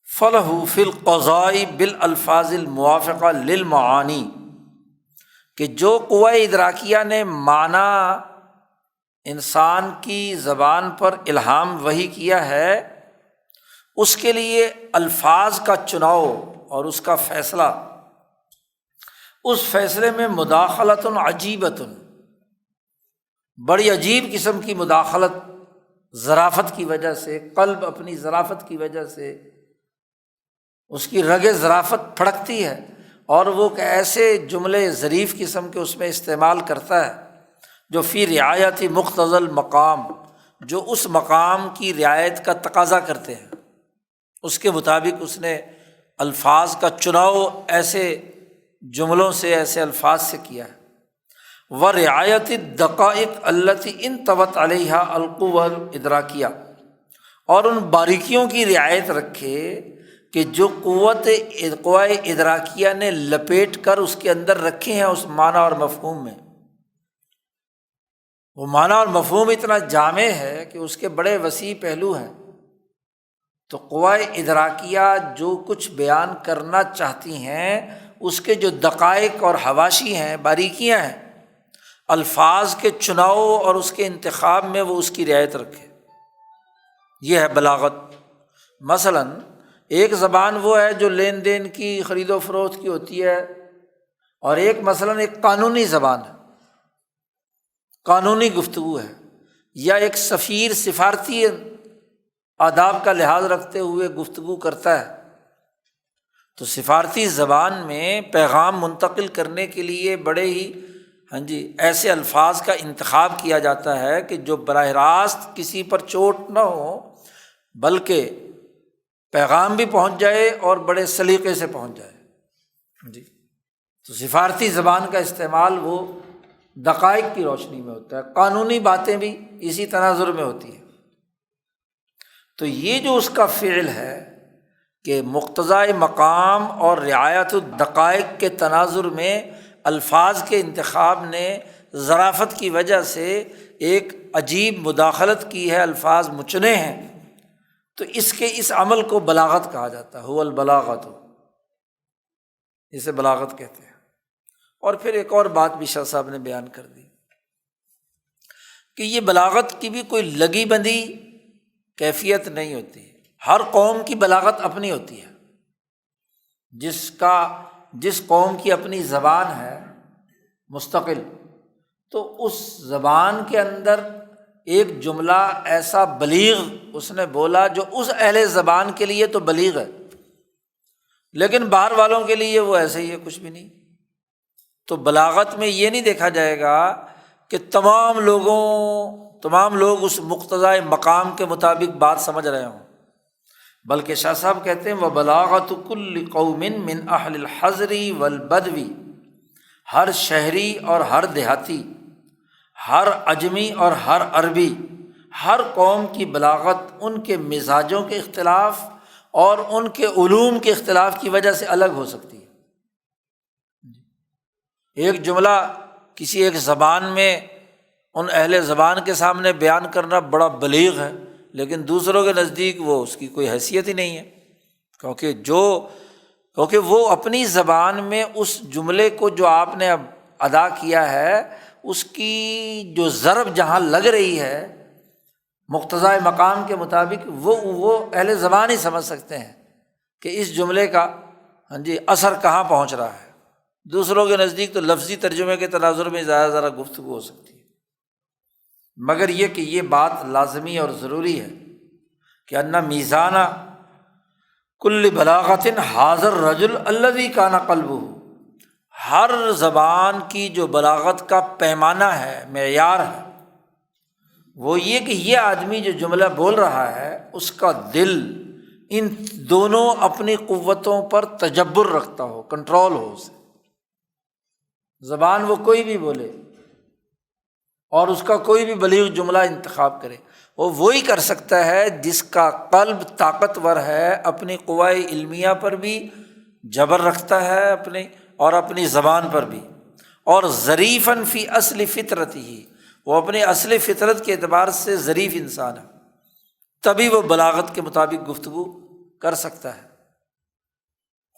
فَلَهُ فِي الْقَضَاءِ بِالْأَلْفَاظِ الْمُوَافِقَةِ لِلْمَعَانِي، کہ جو قوہ ادراکیہ نے معنی انسان کی زبان پر الہام وحی کیا ہے، اس کے لیے الفاظ کا چناؤ اور اس کا فیصلہ، اس فیصلے میں مداخلۃ عجیبۃ، بڑی عجیب قسم کی مداخلت، ظرافت کی وجہ سے، قلب اپنی ظرافت کی وجہ سے اس کی رگ ظرافت پھڑکتی ہے، اور وہ ایسے جملے ظریف قسم کے اس میں استعمال کرتا ہے جو فی رعایت مقتضی المقام، جو اس مقام کی رعایت کا تقاضا کرتے ہیں، اس کے مطابق اس نے الفاظ کا چناؤ ایسے جملوں سے، ایسے الفاظ سے کیا ہے۔ ورعایت الدقائق التی انطوت علیہا القوہ الادراکیہ، اور ان باریکیوں کی رعایت رکھے کہ جو قوہ ادراکیہ نے لپیٹ کر اس کے اندر رکھے ہیں اس معنی اور مفہوم میں۔ وہ معنی اور مفہوم اتنا جامع ہے کہ اس کے بڑے وسیع پہلو ہیں، تو قوہ ادراکیہ جو کچھ بیان کرنا چاہتی ہیں اس کے جو دقائق اور حواشی ہیں، باریکیاں ہیں، الفاظ کے چناؤ اور اس کے انتخاب میں وہ اس کی رعایت رکھے، یہ ہے بلاغت۔ مثلاً ایک زبان وہ ہے جو لین دین کی، خرید و فروخت کی ہوتی ہے، اور ایک مثلاً ایک قانونی زبان ہے، قانونی گفتگو ہے، یا ایک سفیر سفارتی آداب کا لحاظ رکھتے ہوئے گفتگو کرتا ہے۔ تو سفارتی زبان میں پیغام منتقل کرنے کے لیے بڑے ہی ایسے الفاظ کا انتخاب کیا جاتا ہے کہ جو براہ راست کسی پر چوٹ نہ ہو، بلکہ پیغام بھی پہنچ جائے اور بڑے سلیقے سے پہنچ جائے۔ تو سفارتی زبان کا استعمال وہ دقائق کی روشنی میں ہوتا ہے، قانونی باتیں بھی اسی تناظر میں ہوتی ہیں۔ تو یہ جو اس کا فعل ہے کہ مقتضائے مقام اور رعایت الدقائق کے تناظر میں الفاظ کے انتخاب نے ظرافت کی وجہ سے ایک عجیب مداخلت کی ہے، الفاظ مچنے ہیں، تو اس عمل کو بلاغت کہا جاتا ہے، هو البلاغت، اسے بلاغت کہتے ہیں۔ اور پھر ایک اور بات بھی شاہ صاحب نے بیان کر دی کہ یہ بلاغت کی بھی کوئی لگی بندی کیفیت نہیں ہوتی، ہر قوم کی بلاغت اپنی ہوتی ہے۔ جس قوم کی اپنی زبان ہے مستقل، تو اس زبان کے اندر ایک جملہ ایسا بلیغ اس نے بولا جو اس اہل زبان کے لیے تو بلیغ ہے، لیکن باہر والوں کے لیے وہ ایسے ہی ہے، کچھ بھی نہیں۔ تو بلاغت میں یہ نہیں دیکھا جائے گا کہ تمام لوگ اس مقتضائے مقام کے مطابق بات سمجھ رہے ہوں، بلکہ شاہ صاحب کہتے ہیں وَبَلَاغَةُ كُلِّ قَوْمٍ مِّنْ أَهْلِ الْحَضْرِ وَالْبَدْوِ، ہر شہری اور ہر دیہاتی، ہر عجمی اور ہر عربی، ہر قوم کی بلاغت ان کے مزاجوں کے اختلاف اور ان کے علوم کے اختلاف کی وجہ سے الگ ہو سکتی ہے۔ ایک جملہ کسی ایک زبان میں ان اہل زبان کے سامنے بیان کرنا بڑا بلیغ ہے، لیکن دوسروں کے نزدیک وہ اس کی کوئی حیثیت ہی نہیں ہے، کیونکہ وہ اپنی زبان میں اس جملے کو جو آپ نے اب ادا کیا ہے اس کی جو ضرب جہاں لگ رہی ہے مقتضائے مقام کے مطابق، وہ اہل زبان ہی سمجھ سکتے ہیں کہ اس جملے کا اثر کہاں پہنچ رہا ہے۔ دوسروں کے نزدیک تو لفظی ترجمے کے تناظر میں ذرا گفتگو ہو سکتی ہے، مگر یہ کہ یہ بات لازمی اور ضروری ہے کہ ان میزان کل بلاغت حاضر رجل الذی کان قلبہ، ہر زبان کی جو بلاغت کا پیمانہ ہے، معیار ہے، وہ یہ کہ یہ آدمی جو جملہ بول رہا ہے اس کا دل ان دونوں اپنی قوتوں پر تجبر رکھتا ہو، کنٹرول ہو اسے۔ زبان وہ کوئی بھی بولے اور اس کا کوئی بھی بلیغ جملہ انتخاب کرے، وہ وہی کر سکتا ہے جس کا قلب طاقتور ہے، اپنی قوہ علمیہ پر بھی جبر رکھتا ہے اپنی زبان پر بھی، اور ظریفاً فی اصل فطرتہ، وہ اپنی اصل فطرت کے اعتبار سے ظریف انسان ہے، تبھی وہ بلاغت کے مطابق گفتگو کر سکتا ہے۔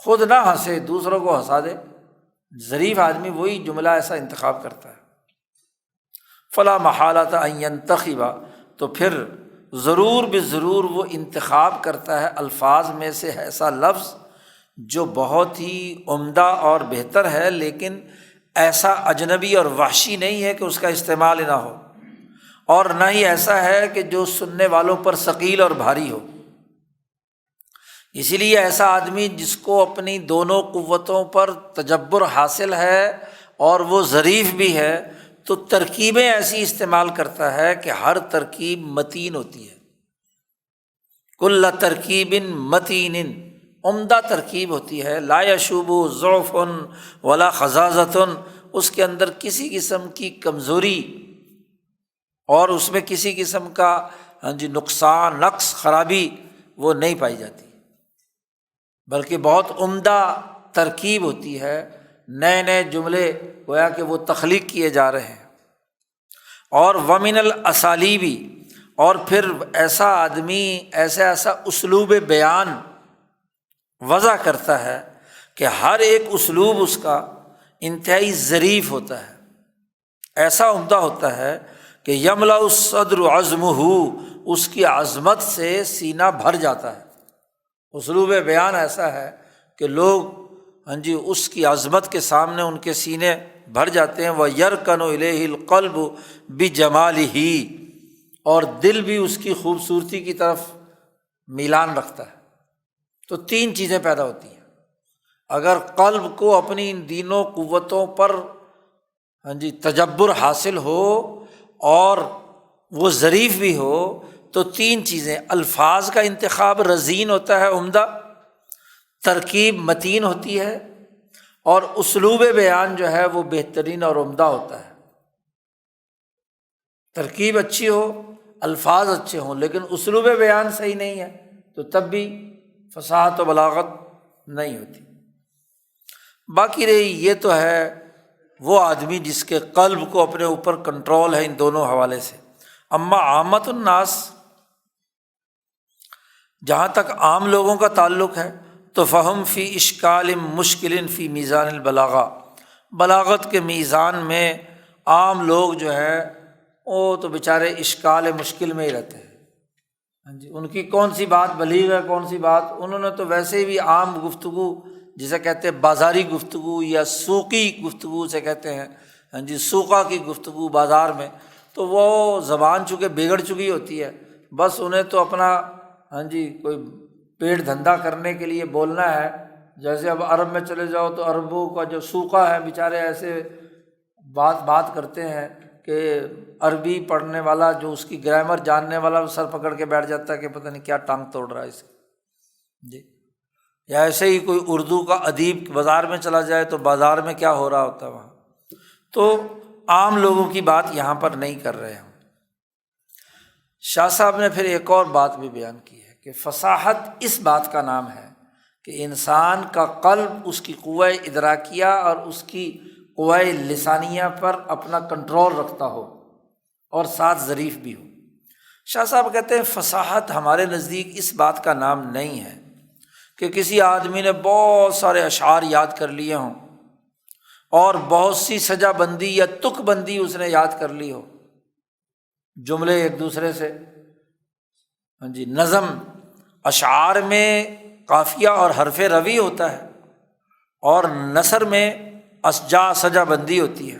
خود نہ ہنسے، دوسروں کو ہنسا دے، ظریف آدمی وہی جملہ ایسا انتخاب کرتا ہے۔ فلا محالۃ ان ينتخب، تو پھر ضرور بضرور وہ انتخاب کرتا ہے الفاظ میں سے ایسا لفظ جو بہت ہی عمدہ اور بہتر ہے، لیکن ایسا اجنبی اور وحشی نہیں ہے کہ اس کا استعمال نہ ہو، اور نہ ہی ایسا ہے کہ جو سننے والوں پر ثقیل اور بھاری ہو۔ اسی لیے ایسا آدمی جس کو اپنی دونوں قوتوں پر تجبر حاصل ہے اور وہ ظریف بھی ہے، تو ترکیبیں ایسی استعمال کرتا ہے کہ ہر ترکیب متین ہوتی ہے۔ کل ترکیب متین، عمدہ ترکیب ہوتی ہے، لا یشوب ضعف ولا خزازۃ، اس کے اندر کسی قسم کی کمزوری اور اس میں کسی قسم کا نقصان، نقص، خرابی وہ نہیں پائی جاتی، بلکہ بہت عمدہ ترکیب ہوتی ہے۔ نئے نئے جملے گویا کہ وہ تخلیق کیے جا رہے ہیں۔ اور ومن الاسالیبی، اور پھر ایسا آدمی ایسا اسلوب بیان وضع کرتا ہے کہ ہر ایک اسلوب اس کا انتہائی ظریف ہوتا ہے، ایسا عمدہ ہوتا ہے کہ یملأ الصدر عزمہ، اس کی عظمت سے سینہ بھر جاتا ہے۔ اسلوب بیان ایسا ہے کہ لوگ اس کی عظمت کے سامنے ان کے سینے بھر جاتے ہیں۔ وَيَرْكَنُ إِلَيْهِ الْقَلْبُ بِجَمَالِهِ، اور دل بھی اس کی خوبصورتی کی طرف میلان رکھتا ہے۔ تو تین چیزیں پیدا ہوتی ہیں اگر قلب کو اپنی ان دینوں قوتوں پر تجبر حاصل ہو اور وہ ظریف بھی ہو، تو تین چیزیں: الفاظ کا انتخاب رزین ہوتا ہے، عمدہ، ترکیب متین ہوتی ہے، اور اسلوب بیان جو ہے وہ بہترین اور عمدہ ہوتا ہے۔ ترکیب اچھی ہو، الفاظ اچھے ہوں، لیکن اسلوب بیان صحیح نہیں ہے تو تب بھی فصاحت و بلاغت نہیں ہوتی۔ باقی رہی یہ تو ہے وہ آدمی جس کے قلب کو اپنے اوپر کنٹرول ہے ان دونوں حوالے سے۔ اما عامۃ الناس، جہاں تک عام لوگوں کا تعلق ہے تو فہم فی اشکال مشکل فی میزان البلاغہ، بلاغت کے میزان میں عام لوگ جو ہے وہ تو بیچارے اشکال مشکل میں ہی رہتے ہیں۔ ان کی کون سی بات بلیغ ہے، کون سی بات، انہوں نے تو ویسے بھی عام گفتگو جسے کہتے ہیں بازاری گفتگو یا سوقی گفتگو سے کہتے ہیں، سوقا کی گفتگو بازار میں، تو وہ زبان چونکہ بگڑ چکی ہوتی ہے، بس انہیں تو اپنا کوئی پیٹ دھندا کرنے کے لیے بولنا ہے۔ جیسے اب عرب میں چلے جاؤ تو عربوں کا جو سوقا ہے بیچارے ایسے بات کرتے ہیں کہ عربی پڑھنے والا جو اس کی گرامر جاننے والا وہ سر پکڑ کے بیٹھ جاتا ہے کہ پتہ نہیں کیا ٹانگ توڑ رہا ہے اسے۔ یا ایسے ہی کوئی اردو کا ادیب بازار میں چلا جائے تو بازار میں کیا ہو رہا ہوتا ہے وہاں۔ تو عام لوگوں کی بات یہاں پر نہیں کر رہے ہم۔ شاہ صاحب نے پھر ایک اور بات بھی بیان کی ہے کہ فصاحت اس بات کا نام ہے کہ انسان کا قلب اس کی قوہ ادراکیہ اور اس کی قوہ لسانیہ پر اپنا کنٹرول رکھتا ہو اور ساتھ ظریف بھی ہو۔ شاہ صاحب کہتے ہیں فصاحت ہمارے نزدیک اس بات کا نام نہیں ہے کہ کسی آدمی نے بہت سارے اشعار یاد کر لیے ہوں اور بہت سی سجا بندی یا تک بندی اس نے یاد کر لی ہو، جملے ایک دوسرے سے۔ نظم اشعار میں قافیہ اور حرف روی ہوتا ہے اور نثر میں اشجا سجا بندی ہوتی ہے۔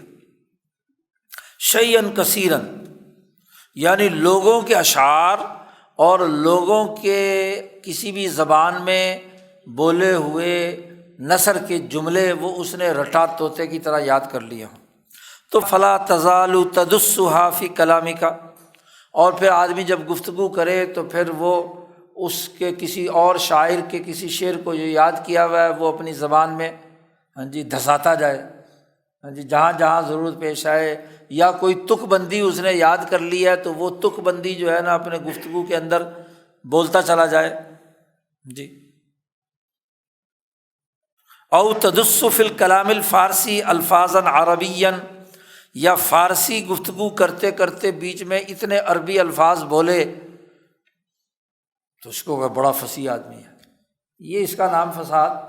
شیئن کثیرن، یعنی لوگوں کے اشعار اور لوگوں کے کسی بھی زبان میں بولے ہوئے نثر کے جملے وہ اس نے رٹا طوطے کی طرح یاد کر لیے ہوں۔ تو فلا تزال تدسھا فی کلامک، اور پھر آدمی جب گفتگو کرے تو پھر وہ اس کے کسی اور شاعر کے کسی شعر کو جو یاد کیا ہوا ہے وہ اپنی زبان میں دھساتا جائے، جہاں جہاں ضرورت پیش آئے، یا کوئی تک بندی اس نے یاد کر لی ہے تو وہ تک بندی جو ہے نا اپنے گفتگو کے اندر بولتا چلا جائے۔ او تدس فی الکلام الفارسی الفاظا عربیا، یا فارسی گفتگو کرتے کرتے بیچ میں اتنے عربی الفاظ بولے تو اس کو کہ بڑا فصیح آدمی ہے، یہ اس کا نام فصاحت؟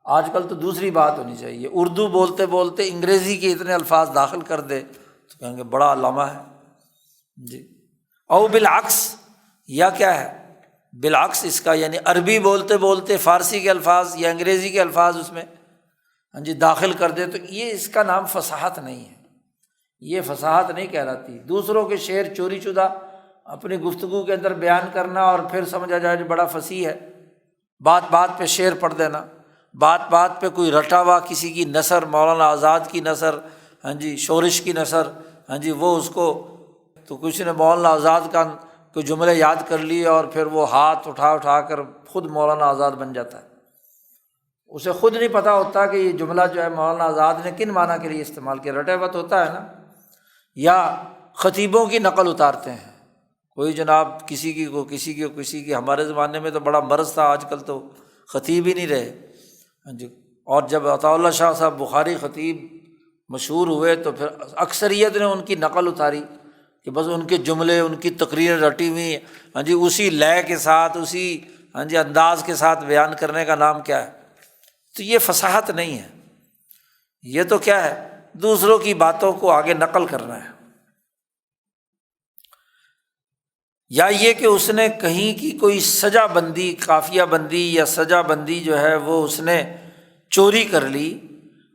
آج کل تو دوسری بات ہونی چاہیے، اردو بولتے بولتے انگریزی کے اتنے الفاظ داخل کر دے تو کہیں گے بڑا علامہ ہے جی۔ او بالعکس، یا کیا ہے بالعکس اس کا، یعنی عربی بولتے بولتے فارسی کے الفاظ یا انگریزی کے الفاظ اس میں جی داخل کر دے، تو یہ اس کا نام فصاحت نہیں ہے، یہ فصاحت نہیں کہلاتی۔ دوسروں کے شعر چوری چودہ اپنی گفتگو کے اندر بیان کرنا اور پھر سمجھا جائے جو بڑا فصیح ہے، بات بات پہ شعر پڑھ دینا، بات بات پہ کوئی رٹا ہوا کسی کی نثر، مولانا آزاد کی نثر جی، شورش کی نثر جی، وہ اس کو تو کسی نے مولانا آزاد کا کوئی جملے یاد کر لیے اور پھر وہ ہاتھ اٹھا کر خود مولانا آزاد بن جاتا ہے، اسے خود نہیں پتہ ہوتا کہ یہ جملہ جو ہے مولانا آزاد نے کن معنی کے لیے استعمال کیا، رٹے وقت ہوتا ہے نا۔ یا خطیبوں کی نقل اتارتے ہیں، کوئی جناب کسی کی ہمارے زمانے میں تو بڑا مرض تھا، آج کل تو خطیب ہی نہیں رہے جی۔ اور جب عطاء اللہ شاہ صاحب بخاری خطیب مشہور ہوئے تو پھر اکثریت نے ان کی نقل اتاری کہ بس ان کے جملے، ان کی تقریریں رٹی ہوئی جی، اسی لے کے ساتھ، اسی جی انداز کے ساتھ بیان کرنے کا نام کیا ہے؟ تو یہ فصاحت نہیں ہے، یہ تو کیا ہے، دوسروں کی باتوں کو آگے نقل کرنا ہے۔ یا یہ کہ اس نے کہیں کی کوئی سجا بندی، قافیہ بندی یا سجا بندی جو ہے وہ اس نے چوری کر لی،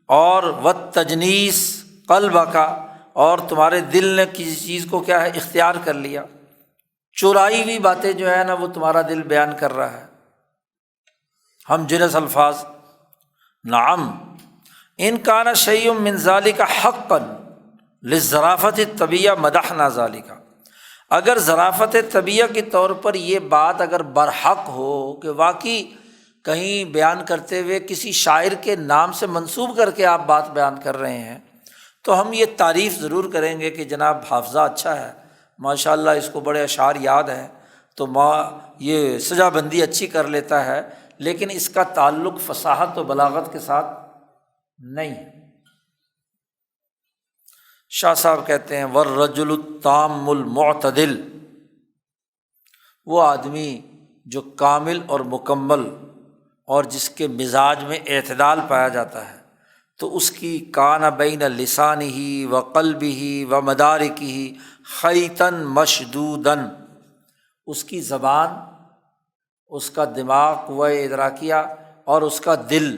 اور والتجنیس قلب کا، اور تمہارے دل نے کسی چیز کو کیا ہے اختیار کر لیا، چورائی ہوئی باتیں جو ہے نا وہ تمہارا دل بیان کر رہا ہے، ہم جنس الفاظ۔ نعم ان کان شیء من ذلک حقا للظرافۃ الطبیہ مدحنا ذلک، اگر ظرافت طبیہ کے طور پر یہ بات اگر برحق ہو کہ واقعی کہیں بیان کرتے ہوئے کسی شاعر کے نام سے منسوب کر کے آپ بات بیان کر رہے ہیں تو ہم یہ تعریف ضرور کریں گے کہ جناب حافظہ اچھا ہے، ماشاء اللہ اس کو بڑے اشعار یاد ہیں، تو یہ سجا بندی اچھی کر لیتا ہے، لیکن اس کا تعلق فصاحت و بلاغت کے ساتھ نہیں ہے۔ شاہ صاحب کہتے ہیں والرجل التام المعتدل، وہ آدمی جو کامل اور مکمل اور جس کے مزاج میں اعتدال پایا جاتا ہے، تو اس کی کان بین لسانہ و قلبہ و مدارکہ خیطا مشدودا، اس کی زبان، اس کا دماغ، قوہ ادراکیہ اور اس کا دل،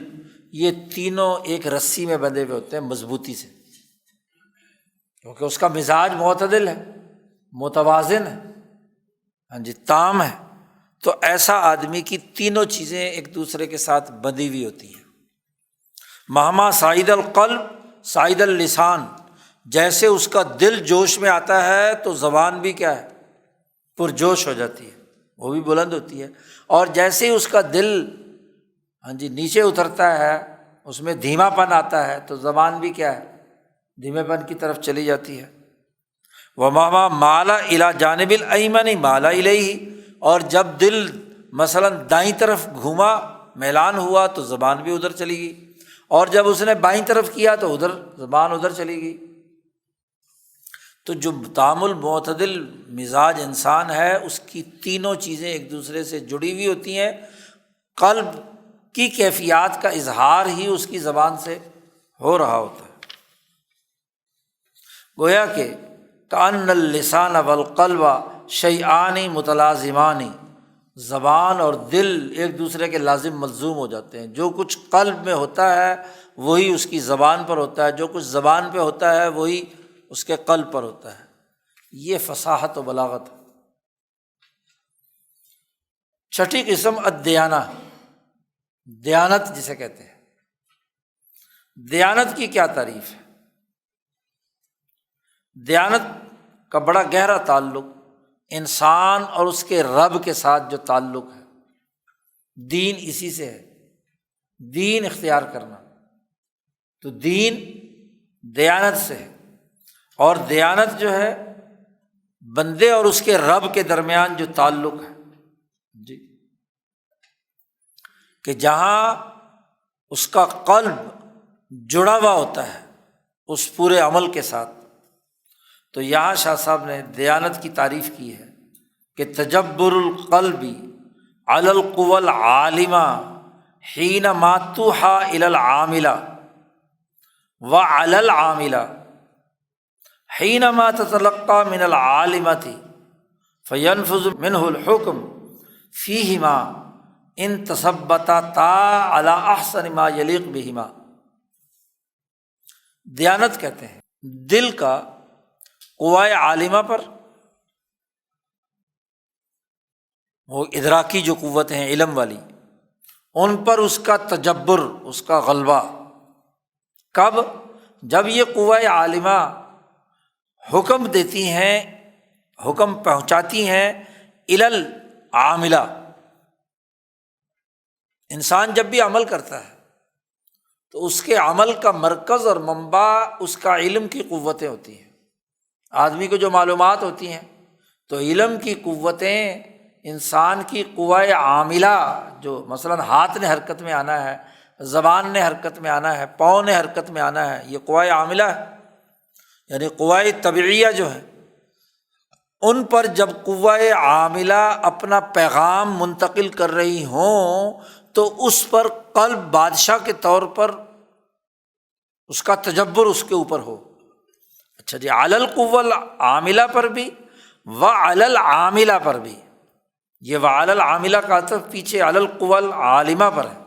یہ تینوں ایک رسی میں بندھے ہوئے ہوتے ہیں مضبوطی سے، کیونکہ اس کا مزاج معتدل ہے، متوازن ہے ہاں جی، تام ہے۔ تو ایسا آدمی کی تینوں چیزیں ایک دوسرے کے ساتھ بندھی ہوئی ہوتی ہیں۔ مہما سعید القلب سعید اللسان، جیسے اس کا دل جوش میں آتا ہے تو زبان بھی کیا ہے پرجوش ہو جاتی ہے، وہ بھی بلند ہوتی ہے، اور جیسے ہی اس کا دل ہاں جی نیچے اترتا ہے، اس میں دھیما پن آتا ہے تو زبان بھی کیا ہے دھیمے پن کی طرف چلی جاتی ہے۔ وَمَا مَالَ إِلَىٰ جَانِبِ الْأَيْمَنِ مَالَ إِلَيْهِ، اور جب دل مثلاً دائیں طرف گھوما، میلان ہوا تو زبان بھی ادھر چلی گئی، اور جب اس نے بائیں طرف کیا تو ادھر زبان ادھر چلی گئی۔ تو جو تام المعتدل مزاج انسان ہے اس کی تینوں چیزیں ایک دوسرے سے جڑی ہوئی ہوتی ہیں، قلب کی کیفیات کا اظہار ہی اس کی زبان سے ہو رہا ہوتا ہے۔ گویا کہ کأن اللسان والقلب شیئان متلازمان، زبان اور دل ایک دوسرے کے لازم ملزوم ہو جاتے ہیں، جو کچھ قلب میں ہوتا ہے وہی اس کی زبان پر ہوتا ہے، جو کچھ زبان پہ ہوتا ہے وہی اس کے قلب پر ہوتا ہے۔ یہ فصاحت و بلاغت ہے۔ چھٹی قسم الدیانہ، دیانت جسے کہتے ہیں۔ دیانت کی کیا تعریف ہے؟ دیانت کا بڑا گہرا تعلق انسان اور اس کے رب کے ساتھ جو تعلق ہے، دین اسی سے ہے، دین اختیار کرنا، تو دین دیانت سے ہے، اور دیانت جو ہے بندے اور اس کے رب کے درمیان جو تعلق ہے جی، کہ جہاں اس کا قلب جڑا ہوا ہوتا ہے اس پورے عمل کے ساتھ، تو یہاں شاہ صاحب نے دیانت کی تعریف کی ہے کہ تجبر القلب علی القوى العالمہ حین ما توحی الی العاملہ وعلی العاملہ حین ما تتلقى من العالمۃ فینفذ منہ الحکم فیہما ان تثبتا علی احسن ما یلیق بہما۔ دیانت کہتے ہیں دل کا قوائے عالمہ پر، وہ ادراکی جو قوتیں ہیں علم والی، ان پر اس کا تجبر، اس کا غلبہ۔ کب؟ جب یہ قوائے عالمہ حکم دیتی ہیں، حکم پہنچاتی ہیں الی العاملہ۔ انسان جب بھی عمل کرتا ہے تو اس کے عمل کا مرکز اور منبع اس کا علم کی قوتیں ہوتی ہیں۔ آدمی کو جو معلومات ہوتی ہیں تو علم کی قوتیں انسان کی قوائے عاملہ، جو مثلاً ہاتھ نے حرکت میں آنا ہے، زبان نے حرکت میں آنا ہے، پاؤں نے حرکت میں آنا ہے، یہ قوائے عاملہ ہے، یعنی قوائے طبعیہ جو ہیں ان پر جب قوائے عاملہ اپنا پیغام منتقل کر رہی ہوں تو اس پر قلب بادشاہ کے طور پر اس کا تجبر اس کے اوپر ہو۔ اچھا جی، علی القوى العاملہ پر بھی وعلی العاملہ پر بھی، یہ وعلی العاملہ کا عطف پیچھے علی القوى العالمہ پر ہے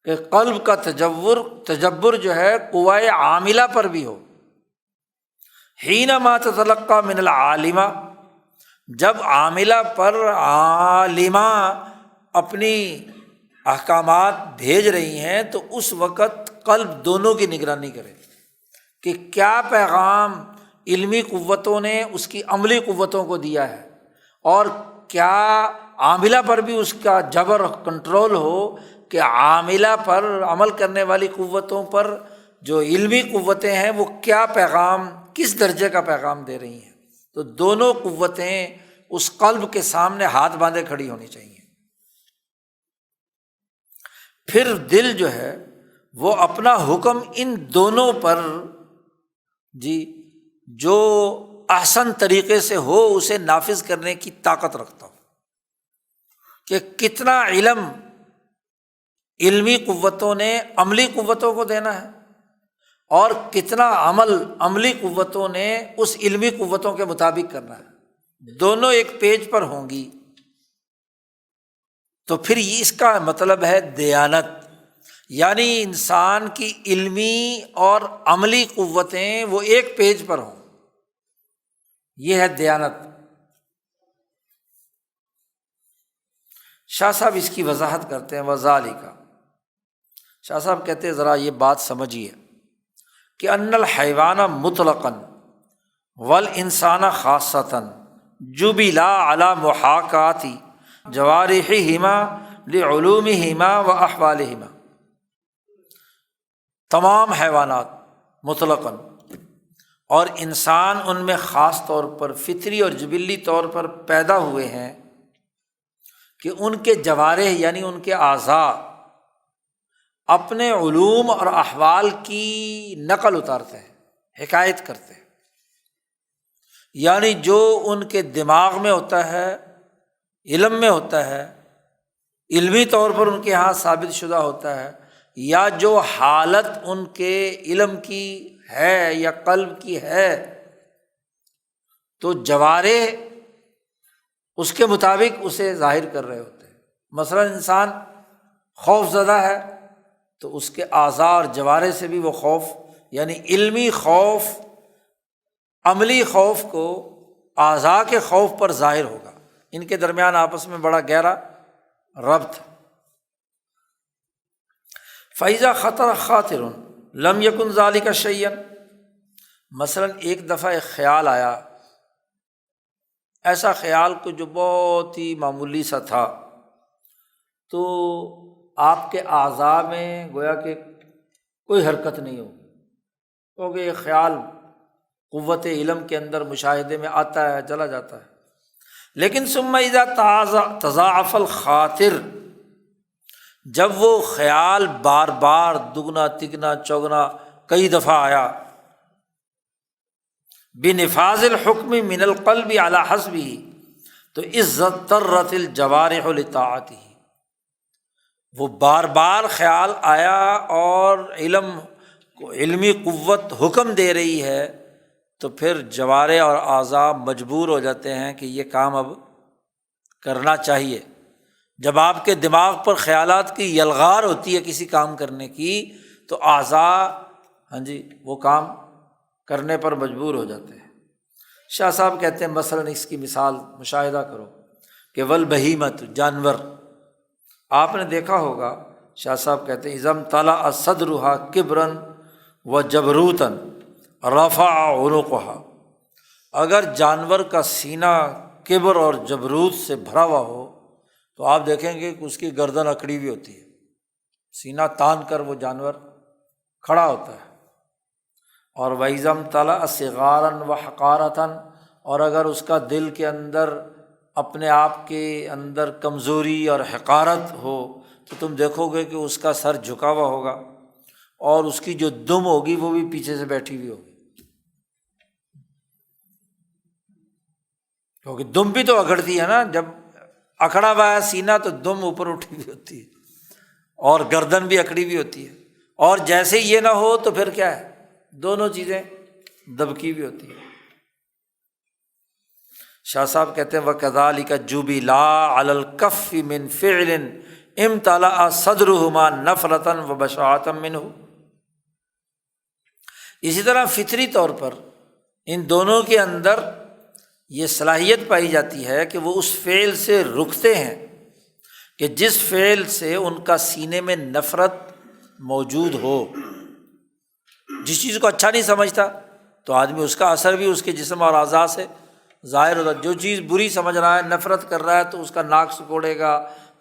کہ قلب کا تجبر جو ہے قوائے عاملہ پر بھی ہو۔ حین ما تتلقى من العالمہ، جب عاملہ پر عالمہ اپنی احکامات بھیج رہی ہیں تو اس وقت قلب دونوں کی نگرانی کرے کہ کیا پیغام علمی قوتوں نے اس کی عملی قوتوں کو دیا ہے، اور کیا عاملہ پر بھی اس کا جبر کنٹرول ہو کہ عاملہ پر، عمل کرنے والی قوتوں پر جو علمی قوتیں ہیں وہ کیا پیغام، کس درجے کا پیغام دے رہی ہیں۔ تو دونوں قوتیں اس قلب کے سامنے ہاتھ باندھے کھڑی ہونی چاہیے۔ پھر دل جو ہے وہ اپنا حکم ان دونوں پر جی جو احسن طریقے سے ہو اسے نافذ کرنے کی طاقت رکھتا ہو، کہ کتنا علم علمی قوتوں نے عملی قوتوں کو دینا ہے اور کتنا عمل عملی قوتوں نے اس علمی قوتوں کے مطابق کرنا ہے، دونوں ایک پیج پر ہوں گی۔ تو پھر اس کا مطلب ہے دیانت، یعنی انسان کی علمی اور عملی قوتیں وہ ایک پیج پر ہوں، یہ ہے دیانت۔ شاہ صاحب اس کی وضاحت کرتے ہیں، وذالک، شاہ صاحب کہتے ہیں ذرا یہ بات سمجھیے کہ ان الحیوان مطلقاً والانسان خاصۃً جبلا علی محاکات جوارحہما لعلومہما واحوالہما، تمام حیوانات مطلقاً اور انسان ان میں خاص طور پر فطری اور جبلی طور پر پیدا ہوئے ہیں کہ ان کے جوارح یعنی ان کے اعضاء اپنے علوم اور احوال کی نقل اتارتے ہیں، حکایت کرتے ہیں، یعنی جو ان کے دماغ میں ہوتا ہے، علم میں ہوتا ہے، علمی طور پر ان کے یہاں ثابت شدہ ہوتا ہے، یا جو حالت ان کے علم کی ہے یا قلب کی ہے، تو جوارح اس کے مطابق اسے ظاہر کر رہے ہوتے ہیں۔ مثلاً انسان خوف زدہ ہے تو اس کے اعضاء اور جوارح سے بھی وہ خوف، یعنی علمی خوف عملی خوف کو اعضاء کے خوف پر ظاہر ہوگا، ان کے درمیان آپس میں بڑا گہرا ربط۔ فَإِذَا خَطَرَ خَاطِرٌ لَمْ يَكُنْ ذَلِكَ شَيْئًا، مثلاً ایک دفعہ ایک خیال آیا، ایسا خیال کو جو بہت ہی معمولی سا تھا، تو آپ کے اعضاء میں گویا کہ کوئی حرکت نہیں ہوگی، کیونکہ یہ خیال قوت علم کے اندر مشاہدے میں آتا ہے، چلا جاتا ہے۔ لیکن ثم اذا تضاعف الخاطر، جب وہ خیال بار بار دگنا تگنا چوگنا کئی دفعہ آیا، بنفاذ الحکم من القلب علی حسبہ، تو اضطرت الجوارح لطاعتہ، وہ بار بار خیال آیا اور علمی قوت حکم دے رہی ہے، تو پھر جوارح اور اعضاء مجبور ہو جاتے ہیں کہ یہ کام اب کرنا چاہیے۔ جب آپ کے دماغ پر خیالات کی یلغار ہوتی ہے کسی کام کرنے کی، تو اعضاء وہ کام کرنے پر مجبور ہو جاتے ہیں۔ شاہ صاحب کہتے ہیں مثلاً اس کی مثال مشاہدہ کرو کہ والبہیمۃ، جانور، آپ نے دیکھا ہوگا، شاہ صاحب کہتے ہیں اذا امتلأ صدرها کبرا وجبروتا رفع عنقها، اگر جانور کا سینہ کبر اور جبروت سے بھرا ہوا ہو تو آپ دیکھیں گے کہ اس کی گردن اکڑی ہوئی ہوتی ہے، سینہ تان کر وہ جانور کھڑا ہوتا ہے۔ اور وَإِذَا امْتَلَأَ صِغَارًا وَحَقَارَةً، اور اگر اس کا دل کے اندر اپنے آپ کے اندر کمزوری اور حقارت ہو تو تم دیکھو گے کہ اس کا سر جھکا ہوا ہوگا اور اس کی جو دم ہوگی وہ بھی پیچھے سے بیٹھی ہوئی ہوگی، کیونکہ دم بھی تو اکڑتی ہے نا، جب اکڑا ہوا ہے سینہ تو دم اوپر اٹھی ہوئی ہوتی ہے اور گردن بھی اکڑی ہوئی ہوتی ہے، اور جیسے یہ نہ ہو تو پھر کیا ہے، دونوں چیزیں دبکی ہوئی ہوتی ہیں۔ شاہ صاحب کہتے ہیں وَكَذَلِكَ جُبِلَا عَلَى الْكَفِّ مِنْ فِعْلٍ امْتَلَأَ صَدْرُهُمَا نَفْرَةً وَبَشَاعَةً مِنْهُ، اسی طرح فطری طور پر ان دونوں کے اندر یہ صلاحیت پائی جاتی ہے کہ وہ اس فعل سے رکتے ہیں کہ جس فعل سے ان کا سینے میں نفرت موجود ہو۔ جس چیز کو اچھا نہیں سمجھتا تو آدمی اس کا اثر بھی اس کے جسم اور اعضاء سے ظاہر ہوتا ہے۔ جو چیز بری سمجھ رہا ہے، نفرت کر رہا ہے، تو اس کا ناک سکوڑے گا،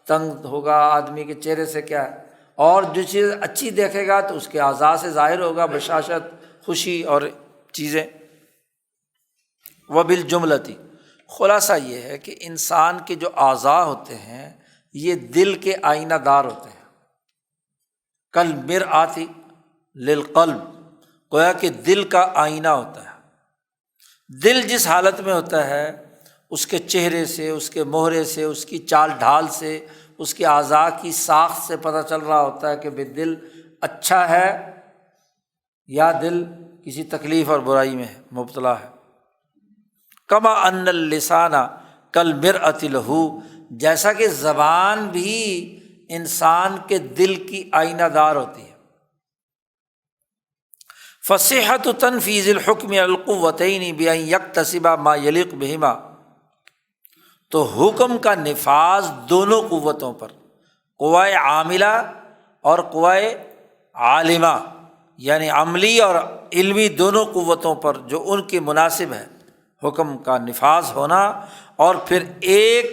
تنگ ہوگا، آدمی کے چہرے سے کیا ہے، اور جو چیز اچھی دیکھے گا تو اس کے اعضاء سے ظاہر ہوگا، بشاشت، خوشی اور چیزیں۔ وبالجملۃ، خلاصہ یہ ہے کہ انسان کے جو اعضاء ہوتے ہیں یہ دل کے آئینہ دار ہوتے ہیں، کالمرآۃ للقلب، گویا کہ دل کا آئینہ ہوتا ہے۔ دل جس حالت میں ہوتا ہے اس کے چہرے سے، اس کے مہرے سے، اس کی چال ڈھال سے، اس کے اعضاء کی ساخت سے پتہ چل رہا ہوتا ہے کہ دل اچھا ہے یا دل کسی تکلیف اور برائی میں مبتلا ہے۔ کما ان اللسان کالمرآۃ لہ، جیسا کہ زبان بھی انسان کے دل کی آئینہ دار ہوتی ہے۔ فصحۃ تنفیذ الحکم علی القوتین بان یکتسب ما یلیق بہما، تو حکم کا نفاذ دونوں قوتوں پر، قوائے عاملہ اور قوائے عالمہ، یعنی عملی اور علمی دونوں قوتوں پر جو ان کے مناسب ہے، حکم کا نفاذ ہونا، اور پھر ایک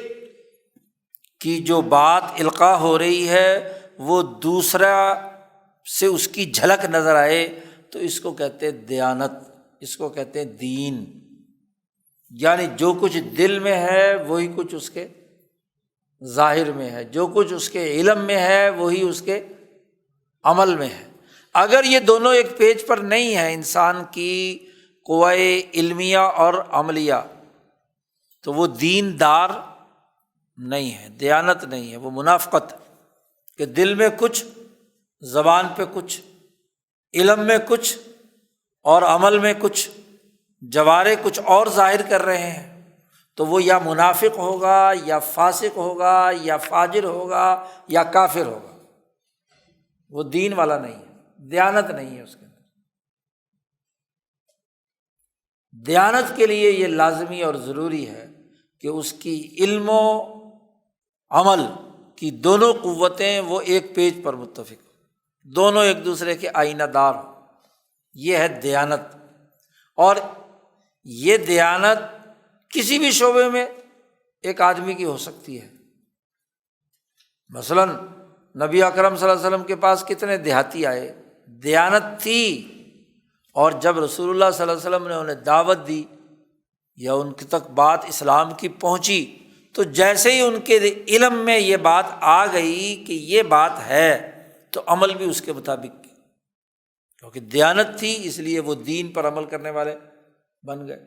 کی جو بات القاء ہو رہی ہے وہ دوسرا سے اس کی جھلک نظر آئے، تو اس کو کہتے ہیں دیانت، اس کو کہتے ہیں دین۔ یعنی جو کچھ دل میں ہے وہی کچھ اس کے ظاہر میں ہے، جو کچھ اس کے علم میں ہے وہی اس کے عمل میں ہے۔ اگر یہ دونوں ایک پیج پر نہیں ہے انسان کی قوائے علمیہ اور عملیہ، تو وہ دین دار نہیں ہے، دیانت نہیں ہے، وہ منافقت، کہ دل میں کچھ، زبان پہ کچھ، علم میں کچھ اور عمل میں کچھ، جوارے کچھ اور ظاہر کر رہے ہیں، تو وہ یا منافق ہوگا یا فاسق ہوگا یا فاجر ہوگا یا کافر ہوگا، وہ دین والا نہیں ہے، دیانت نہیں ہے اس کے اندر۔ دیانت کے لیے یہ لازمی اور ضروری ہے کہ اس کی علم و عمل کی دونوں قوتیں وہ ایک پیج پر متفق ہوں، دونوں ایک دوسرے کے آئینہ دار ہوں، یہ ہے دیانت۔ اور یہ دیانت کسی بھی شعبے میں ایک آدمی کی ہو سکتی ہے۔ مثلاً نبی اکرم صلی اللہ علیہ وسلم کے پاس کتنے دیہاتی آئے، دیانت تھی، اور جب رسول اللہ صلی اللہ علیہ وسلم نے انہیں دعوت دی یا ان تک بات اسلام کی پہنچی، تو جیسے ہی ان کے علم میں یہ بات آ گئی کہ یہ بات ہے، تو عمل بھی اس کے مطابق، کیونکہ دیانت تھی اس لیے وہ دین پر عمل کرنے والے بن گئے۔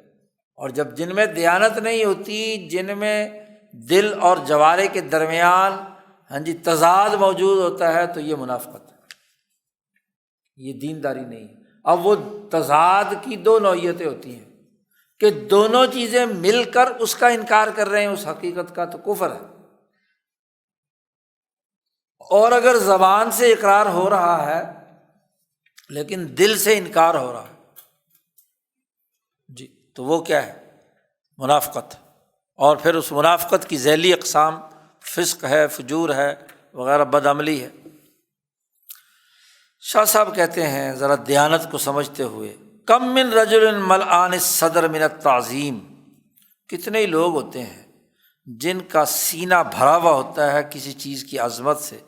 اور جب جن میں دیانت نہیں ہوتی، جن میں دل اور جوارے کے درمیان تضاد موجود ہوتا ہے، تو یہ منافقت ہے، یہ دینداری نہیں ہے۔ اب وہ تضاد کی دو نوعیتیں ہوتی ہیں کہ دونوں چیزیں مل کر اس کا انکار کر رہے ہیں، اس حقیقت کا، تو کفر ہے۔ اور اگر زبان سے اقرار ہو رہا ہے لیکن دل سے انکار ہو رہا ہے جی، تو وہ کیا ہے؟ منافقت۔ اور پھر اس منافقت کی ذیلی اقسام فسق ہے، فجور ہے، وغیرہ، بد عملی ہے۔ شاہ صاحب کہتے ہیں ذرا دیانت کو سمجھتے ہوئے، کم من رجل ملآن الصدر من التعظیم، کتنے ہی لوگ ہوتے ہیں جن کا سینہ بھرا ہوا ہوتا ہے کسی چیز کی عظمت سے،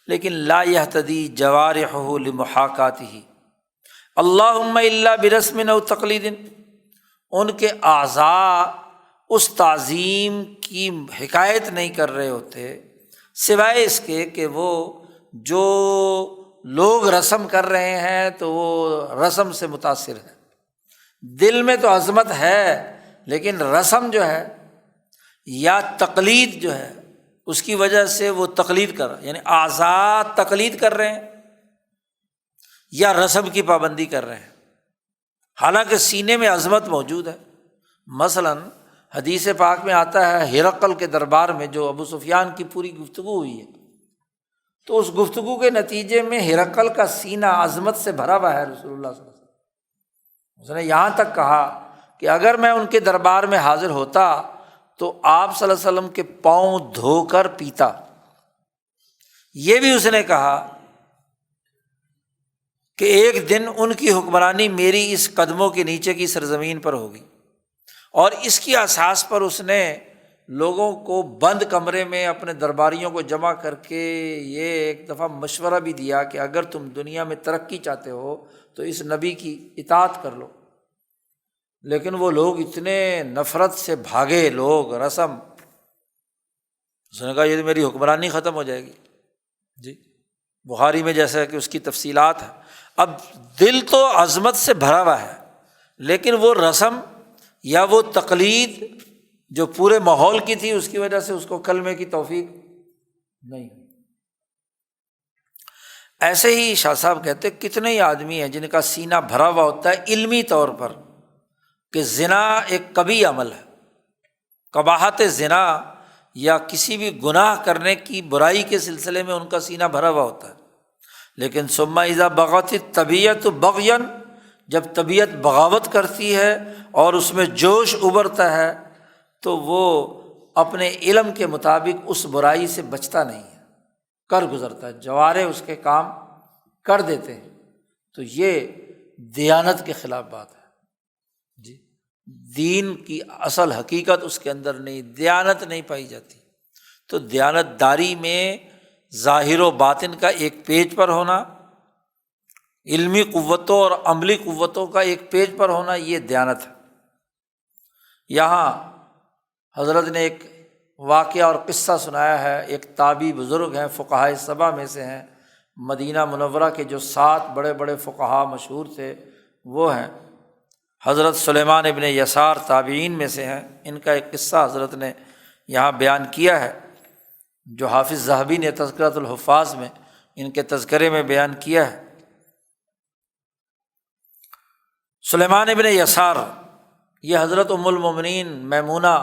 لیکن لا یہتدی جوارحہ لمحاکاتہ اللہم الا برسم او تقلید، ان کے اعضاء اس تعظیم کی حکایت نہیں کر رہے ہوتے سوائے اس کے کہ وہ جو لوگ رسم کر رہے ہیں تو وہ رسم سے متاثر ہے۔ دل میں تو عظمت ہے لیکن رسم جو ہے یا تقلید جو ہے اس کی وجہ سے وہ تقلید کر رہا ہے، یعنی اعضاء تقلید کر رہے ہیں یا رسم کی پابندی کر رہے ہیں، حالانکہ سینے میں عظمت موجود ہے۔ مثلاً حدیث پاک میں آتا ہے ہرقل کے دربار میں جو ابو سفیان کی پوری گفتگو ہوئی ہے، تو اس گفتگو کے نتیجے میں ہرقل کا سینہ عظمت سے بھرا ہوا ہے۔ رسول اللہ صلی اللہ علیہ وسلم اس نے یہاں تک کہا کہ اگر میں ان کے دربار میں حاضر ہوتا تو آپ صلی اللہ علیہ وسلم کے پاؤں دھو کر پیتا۔ یہ بھی اس نے کہا کہ ایک دن ان کی حکمرانی میری اس قدموں کے نیچے کی سرزمین پر ہوگی، اور اس کی اساس پر اس نے لوگوں کو بند کمرے میں اپنے درباریوں کو جمع کر کے یہ ایک دفعہ مشورہ بھی دیا کہ اگر تم دنیا میں ترقی چاہتے ہو تو اس نبی کی اطاعت کر لو۔ لیکن وہ لوگ اتنے نفرت سے بھاگے، لوگ رسم، اس نے کہا یہ میری حکمرانی ختم ہو جائے گی جی۔ بخاری میں جیسا کہ اس کی تفصیلات ہیں۔ اب دل تو عظمت سے بھرا ہوا ہے لیکن وہ رسم یا وہ تقلید جو پورے ماحول کی تھی اس کی وجہ سے اس کو کلمے کی توفیق نہیں۔ ایسے ہی شاہ صاحب کہتے کتنے ہی آدمی ہیں جن کا سینہ بھرا ہوا ہوتا ہے علمی طور پر کہ زنا ایک کبیح عمل ہے، قباحت زنا یا کسی بھی گناہ کرنے کی برائی کے سلسلے میں ان کا سینہ بھرا ہوا ہوتا ہے، لیکن ثم اذا بغت الطبیعۃ بغیا، جب طبیعت بغاوت کرتی ہے اور اس میں جوش ابھرتا ہے تو وہ اپنے علم کے مطابق اس برائی سے بچتا نہیں ہے، کر گزرتا ہے، جوارے اس کے کام کر دیتے ہیں۔ تو یہ دیانت کے خلاف بات ہے جی، دین کی اصل حقیقت اس کے اندر نہیں، دیانت نہیں پائی جاتی۔ تو دیانت داری میں ظاہر و باطن کا ایک پیج پر ہونا، علمی قوتوں اور عملی قوتوں کا ایک پیج پر ہونا، یہ دیانت ہے۔ یہاں حضرت نے ایک واقعہ اور قصہ سنایا ہے، ایک تابعی بزرگ ہیں، فقہائے سبع میں سے ہیں، مدینہ منورہ کے جو 7 بڑے بڑے فقہا مشہور تھے وہ ہیں۔ حضرت سلیمان ابن یسار تابعین میں سے ہیں، ان کا ایک قصہ حضرت نے یہاں بیان کیا ہے جو حافظ ذہبی نے تذکرۃ الحفاظ میں ان کے تذکرے میں بیان کیا ہے۔ سلیمان ابن یسار یہ حضرت ام المومنین میمونہ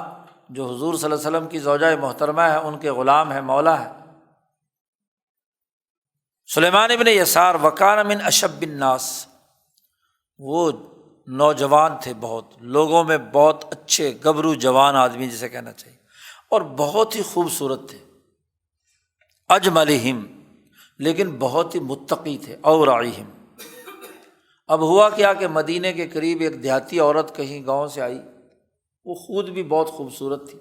جو حضور صلی اللہ علیہ وسلم کی زوجہ محترمہ ہے ان کے غلام ہے، مولا ہے۔ سلیمان ابن یسار وکان من اشب الناس، وہ نوجوان تھے، بہت لوگوں میں بہت اچھے گبرو جوان آدمی جسے کہنا چاہیے، اور بہت ہی خوبصورت تھے، اجملہم، لیکن بہت ہی متقی تھے، اوراعہم۔ اب ہوا کیا کہ مدینے کے قریب ایک دیہاتی عورت کہیں گاؤں سے آئی، وہ خود بھی بہت خوبصورت تھی،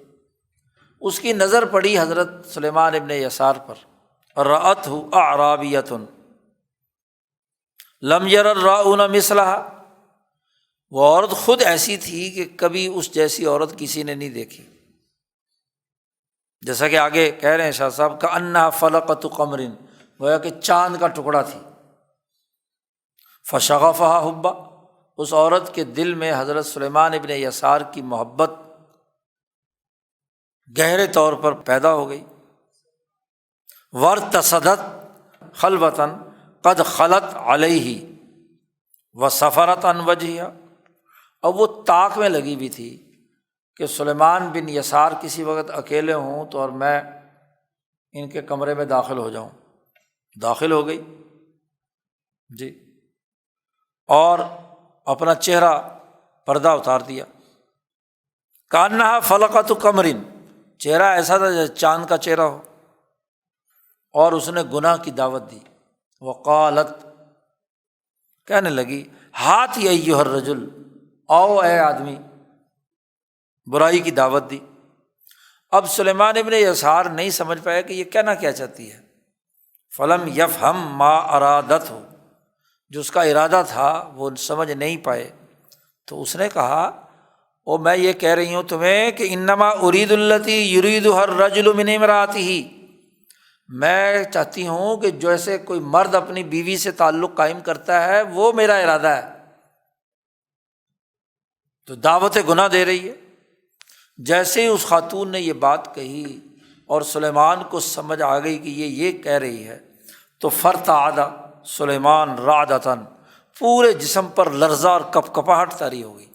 اس کی نظر پڑی حضرت سلیمان ابن یسار پر، رأتہ اعرابیۃ لم یر الراؤون مثلہا، وہ عورت خود ایسی تھی کہ کبھی اس جیسی عورت کسی نے نہیں دیکھی، جیسا کہ آگے کہہ رہے ہیں شاہ صاحب، کأنہا فلقۃ قمر، گویا کہ چاند کا ٹکڑا تھی، فشغفہا حبا، اس عورت کے دل میں حضرت سلیمان ابن یسار کی محبت گہرے طور پر پیدا ہو گئی۔ وارتصدت خلوتاً قد خلت علیہ وسفرت عن وجہہا، اب وہ طاق میں لگی ہوئی تھی کہ سلیمان بن یسار کسی وقت اکیلے ہوں تو اور میں ان کے کمرے میں داخل ہو جاؤں، داخل ہو گئی جی، اور اپنا چہرہ پردہ اتار دیا، کانہا فلقۃ قمر، چہرہ ایسا تھا جیسے چاند کا چہرہ ہو، اور اس نے گناہ کی دعوت دی۔ وقالت، کہنے لگی، ہاتھ ایھا الرجل، آؤ اے آدمی، برائی کی دعوت دی۔ اب سلیمان ابن یسار نہیں سمجھ پایا کہ یہ کہنا کیا چاہتی ہے۔ فلم یفہم ما ارادت ہو، جو اس کا ارادہ تھا وہ سمجھ نہیں پائے، تو اس نے کہا، او میں یہ کہہ رہی ہوں تمہیں کہ انما ارید التی یریدها الرجل من امرأتہ، میں چاہتی ہوں کہ جیسے کوئی مرد اپنی بیوی سے تعلق قائم کرتا ہے وہ میرا ارادہ ہے، تو دعوت گناہ دے رہی ہے۔ جیسے ہی اس خاتون نے یہ بات کہی اور سلیمان کو سمجھ آ گئی کہ یہ کہہ رہی ہے، تو فرتعد سلیمان رعدۃ، پورے جسم پر لرزہ اور کپکپاہٹ طاری ہو گئی۔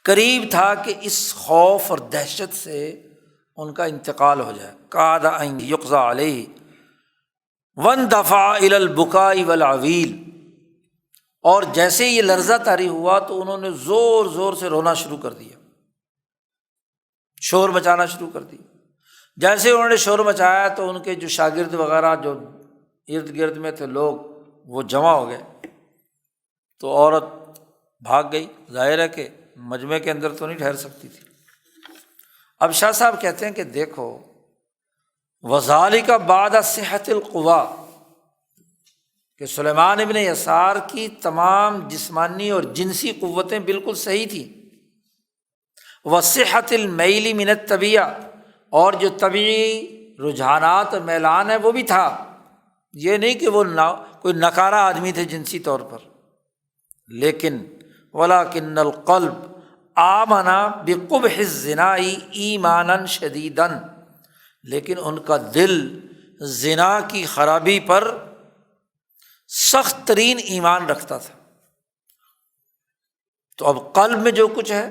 قریب تھا کہ اس خوف اور دہشت سے ان کا انتقال ہو جائے، کاد ان یقضی علیہ واندفع الی البکاء والعویل، اور جیسے یہ لرزہ طاری ہوا تو انہوں نے زور زور سے رونا شروع کر دیا، شور مچانا شروع کر دیا۔ جیسے انہوں نے شور مچایا تو ان کے جو شاگرد وغیرہ جو ارد گرد میں تھے لوگ وہ جمع ہو گئے، تو عورت بھاگ گئی، ظاہر ہے کہ مجمع کے اندر تو نہیں ٹھہر سکتی تھی۔ اب شاہ صاحب کہتے ہیں کہ دیکھو، وذالک بعد صحت القوا، کہ سلیمان ابن یسار کی تمام جسمانی اور جنسی قوتیں بالکل صحیح تھیں، وصحت المیل من الطبیعہ، اور جو طبعی رجحانات اور میلان ہے وہ بھی تھا، یہ نہیں کہ وہ کوئی نکارہ آدمی تھے جنسی طور پر، لیکن ولکن القلب آمن بقبح الزنا ایمانا شدیدا، لیکن ان کا دل زنا کی خرابی پر سخت ترین ایمان رکھتا تھا۔ تو اب قلب میں جو کچھ ہے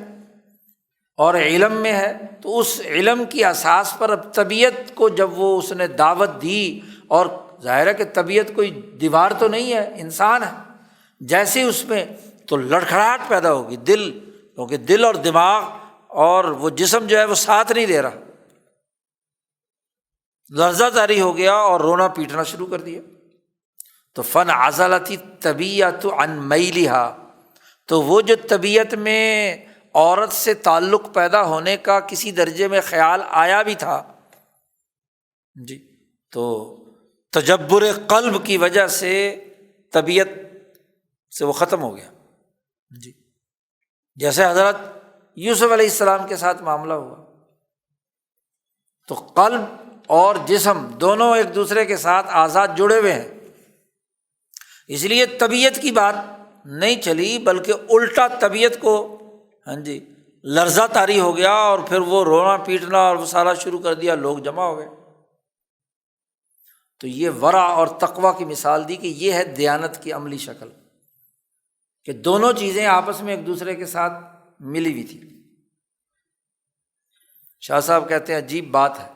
اور علم میں ہے، تو اس علم کی اساس پر اب طبیعت کو جب وہ اس نے دعوت دی، اور ظاہر ہے کہ طبیعت کوئی دیوار تو نہیں ہے، انسان ہے، جیسے اس میں تو لڑکھڑاہٹ پیدا ہوگی، دل، کیونکہ دل اور دماغ اور وہ جسم جو ہے وہ ساتھ نہیں دے رہا، لرزہ طاری ہو گیا اور رونا پیٹنا شروع کر دیا۔ تو فانعزلت الطبیعۃ عن میلھا، تو وہ جو طبیعت میں عورت سے تعلق پیدا ہونے کا کسی درجے میں خیال آیا بھی تھا جی، تو تجبر قلب کی وجہ سے طبیعت سے وہ ختم ہو گیا جی، جیسے حضرت یوسف علیہ السلام کے ساتھ معاملہ ہوا، تو قلب اور جسم دونوں ایک دوسرے کے ساتھ آزاد جڑے ہوئے ہیں، اس لیے طبیعت کی بات نہیں چلی، بلکہ الٹا طبیعت کو لرزہ طاری ہو گیا، اور پھر وہ رونا پیٹنا اور وہ سارا شروع کر دیا، لوگ جمع ہو گئے۔ تو یہ ورع اور تقویٰ کی مثال دی کہ یہ ہے دیانت کی عملی شکل، کہ دونوں چیزیں آپس میں ایک دوسرے کے ساتھ ملی ہوئی تھی۔ شاہ صاحب کہتے ہیں عجیب بات ہے،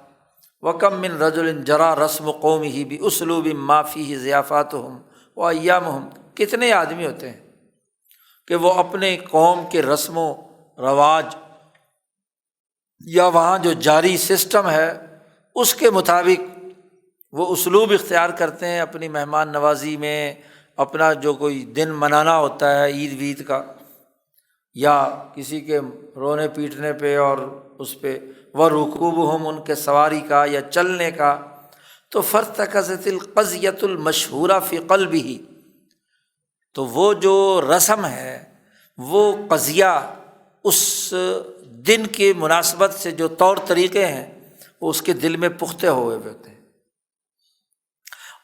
وَكَم مِّن رَجُلٍ جَرَى رَسْمُ قَوْمِهِ بِأُسْلُوبٍ مَّا فِيهِ ضِيَافَاتُهُمْ وَأَيَّامُهُمْ، کتنے آدمی ہوتے ہیں کہ وہ اپنے قوم کے رسم و رواج یا وہاں جو جاری سسٹم ہے اس کے مطابق وہ اسلوب اختیار کرتے ہیں اپنی مہمان نوازی میں، اپنا جو کوئی دن منانا ہوتا ہے عید وید کا، یا کسی کے رونے پیٹنے پہ اور اس پہ وَرُكُوبُهُمْ، ان کے سواری کا یا چلنے کا، تو فَارْتَكَزَتِ الْقَضْيَةُ الْمَشْهُورَةُ فِي قَلْبِهِ، تو وہ جو رسم ہے، وہ قضیہ اس دن کی مناسبت سے جو طور طریقے ہیں وہ اس کے دل میں پختہ ہوئے ہوتے ہیں،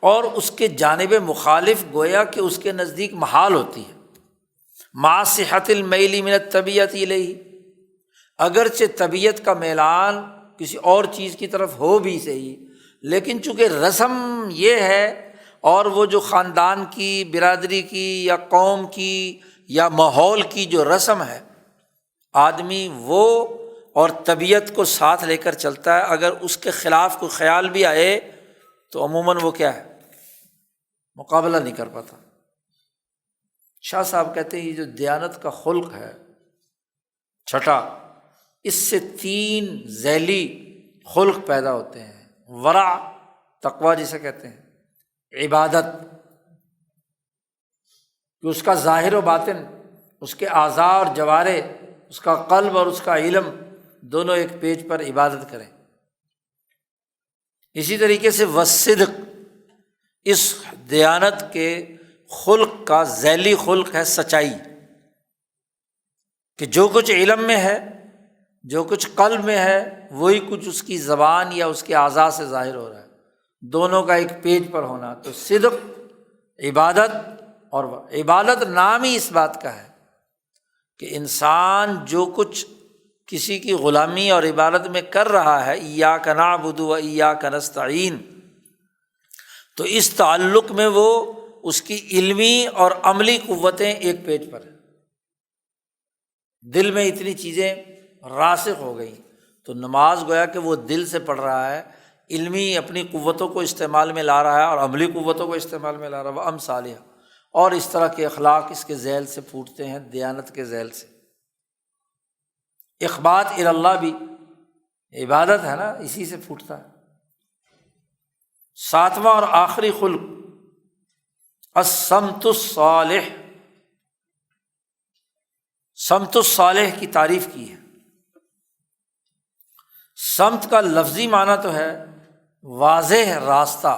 اور اس کے جانب مخالف گویا کہ اس کے نزدیک محال ہوتی ہے۔ مع صحت المیل من الطبیعت الیہ، اگرچہ طبیعت کا میلان کسی اور چیز کی طرف ہو بھی صحیح، لیکن چونکہ رسم یہ ہے، اور وہ جو خاندان کی، برادری کی یا قوم کی یا ماحول کی جو رسم ہے، آدمی وہ اور طبیعت کو ساتھ لے کر چلتا ہے۔ اگر اس کے خلاف کوئی خیال بھی آئے تو عموماً وہ کیا ہے، مقابلہ نہیں کر پاتا۔ شاہ صاحب کہتے ہیں یہ جو دیانت کا خلق ہے چھٹا، اس سے 3 ذیلی خلق پیدا ہوتے ہیں۔ ورع، تقویٰ جسے کہتے ہیں، عبادت، کہ اس کا ظاہر و باطن، اس کے اعضاء اور جوارح، اس کا قلب اور اس کا علم دونوں ایک پیج پر عبادت کریں۔ اسی طریقے سے والصدق، اس دیانت کے خلق کا ذیلی خلق ہے سچائی، کہ جو کچھ علم میں ہے، جو کچھ قلب میں ہے، وہی کچھ اس کی زبان یا اس کے اعضاء سے ظاہر ہو رہا ہے، دونوں کا ایک پیج پر ہونا۔ تو صدق، عبادت، اور عبادت نام ہی اس بات کا ہے کہ انسان جو کچھ کسی کی غلامی اور عبادت میں کر رہا ہے، ایاک نعبد و ایاک نستعین، تو اس تعلق میں وہ اس کی علمی اور عملی قوتیں ایک پیج پر ہیں، دل میں اتنی چیزیں راسخ ہو گئیں۔ تو نماز گویا کہ وہ دل سے پڑھ رہا ہے، علمی اپنی قوتوں کو استعمال میں لا رہا ہے اور عملی قوتوں کو استعمال میں لا رہا ہے، وہ امثالہ، اور اس طرح کے اخلاق اس کے ذیل سے پھوٹتے ہیں، دیانت کے ذیل سے۔ اخبات الی اللہ بھی عبادت ہے نا، اسی سے پھوٹتا ہے۔ 7واں اور آخری خلق الصمت الصالح، سمت الصالح کی تعریف کی ہے۔ سمت کا لفظی معنی تو ہے واضح راستہ،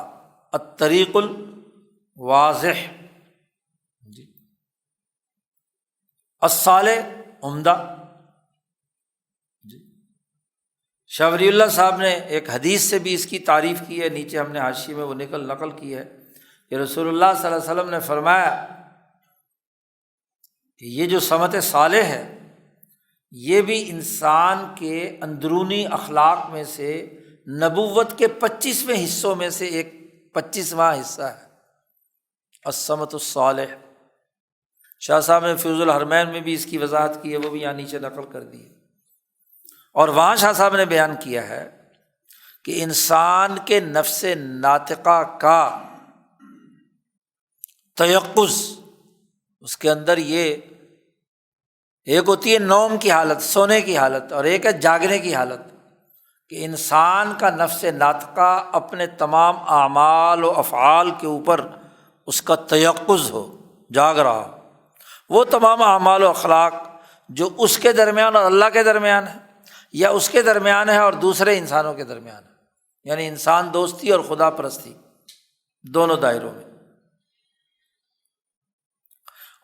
الطریق الواضح، الصالح عمدہ۔ شاہ ولی اللہ صاحب نے ایک حدیث سے بھی اس کی تعریف کی ہے، نیچے ہم نے حاشیے میں وہ نقل کی ہے کہ رسول اللہ صلی اللہ علیہ وسلم نے فرمایا کہ یہ جو سمت صالح ہے، یہ بھی انسان کے اندرونی اخلاق میں سے نبوت کے 25ویں حصوں میں سے ایک 25واں حصہ ہے، السمت الصالح۔ شاہ صاحب نے فیض الحرمین میں بھی اس کی وضاحت کی ہے، وہ بھی یہاں نیچے نقل کر دی ہے۔ اور وہاں شاہ صاحب نے بیان کیا ہے کہ انسان کے نفس ناطقہ کا تیقظ، اس کے اندر یہ ایک ہوتی ہے نوم کی حالت، سونے کی حالت، اور ایک ہے جاگنے کی حالت، کہ انسان کا نفس ناطقہ اپنے تمام اعمال و افعال کے اوپر اس کا تیقظ ہو، جاگ رہا ہو۔ وہ تمام اعمال و اخلاق جو اس کے درمیان اور اللہ کے درمیان ہے، یا اس کے درمیان ہے اور دوسرے انسانوں کے درمیان ہے، یعنی انسان دوستی اور خدا پرستی دونوں دائروں میں،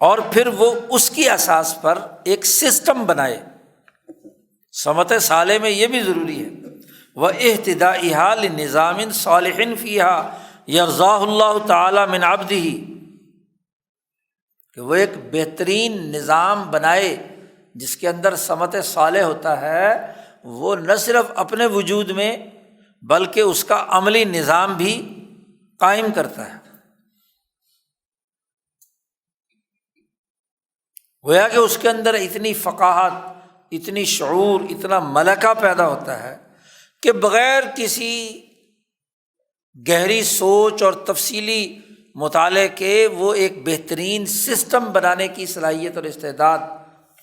اور پھر وہ اس کی اساس پر ایک سسٹم بنائے۔ سمت صالح میں یہ بھی ضروری ہے، وَاِحْتِدَائِهَا لِنِظَامٍ صَالِحٍ فِيهَا يَرْضَاهُ اللَّهُ تَعَالَى مِنْ عَبْدِهِ، کہ وہ ایک بہترین نظام بنائے جس کے اندر سمت صالح ہوتا ہے، وہ نہ صرف اپنے وجود میں بلکہ اس کا عملی نظام بھی قائم کرتا ہے۔ گویا کہ اس کے اندر اتنی فقاہت، اتنی شعور، اتنا ملکہ پیدا ہوتا ہے کہ بغیر کسی گہری سوچ اور تفصیلی مطالعے کے وہ ایک بہترین سسٹم بنانے کی صلاحیت اور استعداد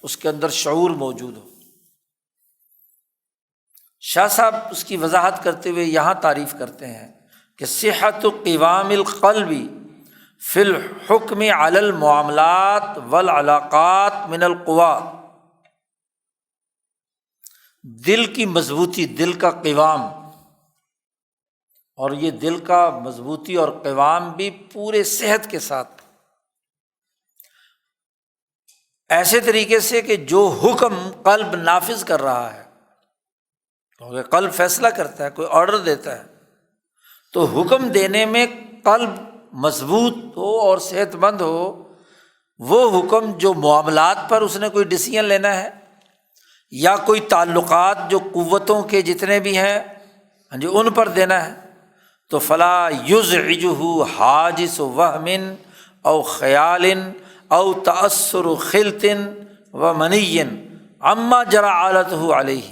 اس کے اندر شعور موجود ہو۔ شاہ صاحب اس کی وضاحت کرتے ہوئے یہاں تعریف کرتے ہیں کہ صحت قوام القلب فی الحکم علی المعاملات والعلاقات من القوا، دل کی مضبوطی، دل کا قوام، اور یہ دل کا مضبوطی اور قوام بھی پورے صحت کے ساتھ، ایسے طریقے سے کہ جو حکم قلب نافذ کر رہا ہے، کیونکہ قلب فیصلہ کرتا ہے، کوئی آرڈر دیتا ہے، تو حکم دینے میں قلب مضبوط ہو اور صحت مند ہو، وہ حکم جو معاملات پر اس نے کوئی ڈیسیژن لینا ہے یا کوئی تعلقات جو قوتوں کے جتنے بھی ہیں ان پر دینا ہے، تو فلا یزعجہ حاجس وہم او خیال او تأثر خلط و منی عما جرى آلتہ علیہ،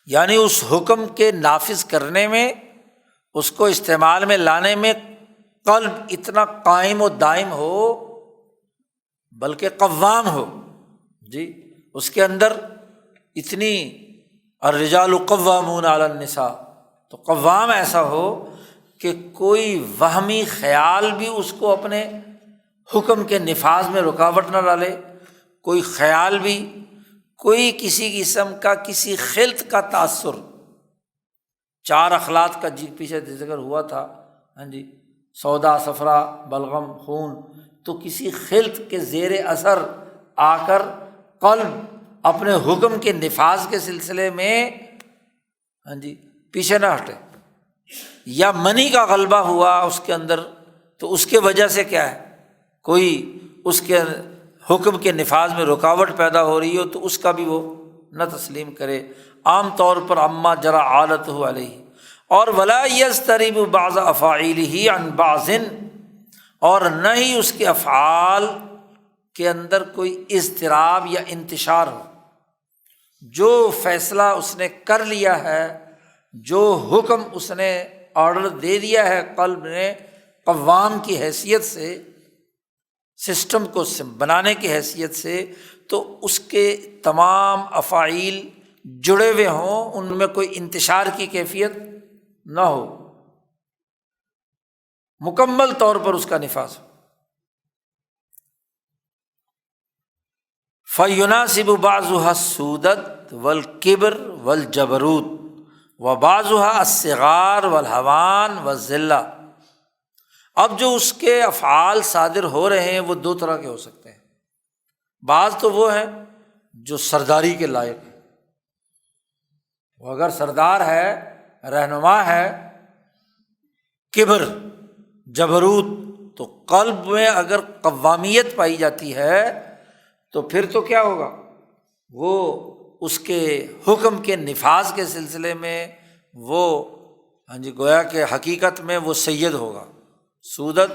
یعنی اس حکم کے نافذ کرنے میں، اس کو استعمال میں لانے میں قلب اتنا قائم و دائم ہو، بلکہ قوام ہو، جی اس کے اندر اتنی الرجال قوامون علی النساء، تو قوام ایسا ہو کہ کوئی وہمی خیال بھی اس کو اپنے حکم کے نفاذ میں رکاوٹ نہ ڈالے، کوئی خیال بھی، کوئی کسی قسم کا کسی خلط کا تاثر، 4 اخلاط کا پیچھے ذکر ہوا تھا، سودا صفرا بلغم خون، تو کسی خلط کے زیر اثر آ کر قلب اپنے حکم کے نفاذ کے سلسلے میں پیچھے نہ ہٹے، یا منی کا غلبہ ہوا اس کے اندر، تو اس کے وجہ سے کیا ہے، کوئی اس کے حکم کے نفاذ میں رکاوٹ پیدا ہو رہی ہو تو اس کا بھی وہ نہ تسلیم کرے، عام طور پر عما جرى آلتہ علیہ۔ اور ولا یضطرب بعض افاعیلہ عن بعض، اور نہ ہی اس کے افعال کے اندر کوئی اضطراب یا انتشار ہو، جو فیصلہ اس نے کر لیا ہے، جو حکم اس نے آرڈر دے دیا ہے قلب نے قوام کی حیثیت سے، سسٹم کو بنانے کی حیثیت سے، تو اس کے تمام افعیل جڑے ہوئے ہوں، ان میں کوئی انتشار کی کیفیت نہ ہو، مکمل طور پر اس کا نفاذ ہو۔ فَيُنَاسِبُ بَعْضُهَا السُّودَةَ وَالْكِبْرَ وَالْجَبْرُوتَ وَبَعْضُهَا الصِّغَارَ وَالْهَوَانَ وَالذِّلَّةَ۔ اب جو اس کے افعال صادر ہو رہے ہیں وہ 2 طرح کے ہو سکتے ہیں، بعض تو وہ ہیں جو سرداری کے لائق ہیں، وہ اگر سردار ہے، رہنما ہے، کبر جبروت، تو قلب میں اگر قوامیت پائی جاتی ہے تو پھر تو کیا ہوگا، وہ اس کے حکم کے نفاذ کے سلسلے میں وہ گویا کہ حقیقت میں وہ سید ہوگا، سودت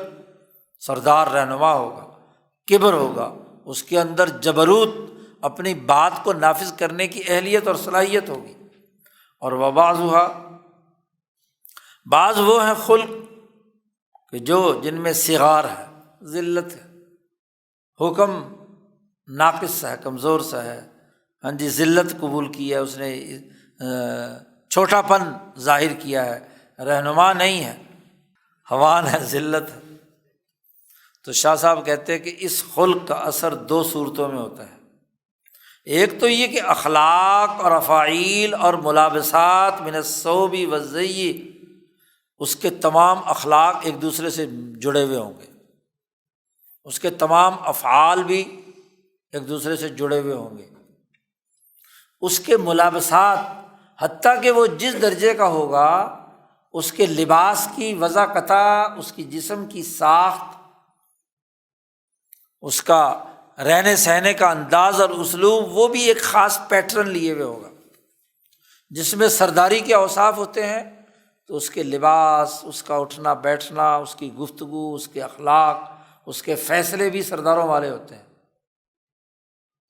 سردار رہنما ہوگا، کبر ہوگا، اس کے اندر جبروت اپنی بات کو نافذ کرنے کی اہلیت اور صلاحیت ہوگی۔ اور بعض وہ ہیں خلق کہ جن میں صغار ہے، ذلت ہے، حکم ناقص سا ہے، کمزور سا ہے، ذلت قبول کی ہے، اس نے چھوٹا پن ظاہر کیا ہے، رہنما نہیں ہے، ہوان ہے، ذلت ہے۔ تو شاہ صاحب کہتے ہیں کہ اس خلق کا اثر 2 صورتوں میں ہوتا ہے، ایک تو یہ کہ اخلاق اور افاعیل اور ملابسات من الثوب والزی، اس کے تمام اخلاق ایک دوسرے سے جڑے ہوئے ہوں گے، اس کے تمام افعال بھی ایک دوسرے سے جڑے ہوئے ہوں گے، اس کے ملابسات حتیٰ کہ وہ جس درجے کا ہوگا، اس کے لباس کی وضاحت، اس کی جسم کی ساخت، اس کا رہنے سہنے کا انداز اور اسلوب، وہ بھی ایک خاص پیٹرن لیے ہوئے ہوگا۔ جس میں سرداری کے اوصاف ہوتے ہیں تو اس کے لباس، اس کا اٹھنا بیٹھنا، اس کی گفتگو، اس کے اخلاق، اس کے فیصلے بھی سرداروں والے ہوتے ہیں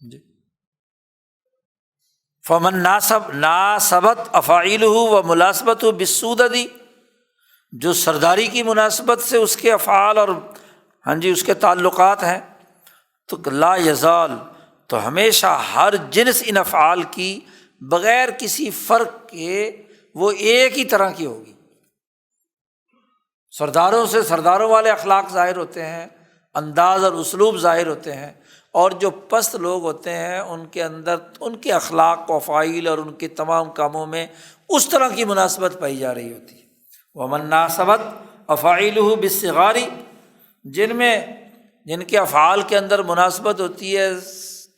جی۔ فمن ناسبت افاعیلہ و ملاسبتہ بالسودد، جو سرداری کی مناسبت سے اس کے افعال اور اس کے تعلقات ہیں، تو لا یزال، تو ہمیشہ ہر جنس ان افعال کی بغیر کسی فرق کے وہ ایک ہی طرح کی ہوگی۔ سرداروں سے سرداروں والے اخلاق ظاہر ہوتے ہیں، انداز اور اسلوب ظاہر ہوتے ہیں، اور جو پست لوگ ہوتے ہیں ان کے اندر ان کے اخلاق و افعال اور ان کے تمام کاموں میں اس طرح کی مناسبت پائی جا رہی ہوتی ہے۔ ومن ناسبت افاعلہ بالصغار، جن کے افعال کے اندر مناسبت ہوتی ہے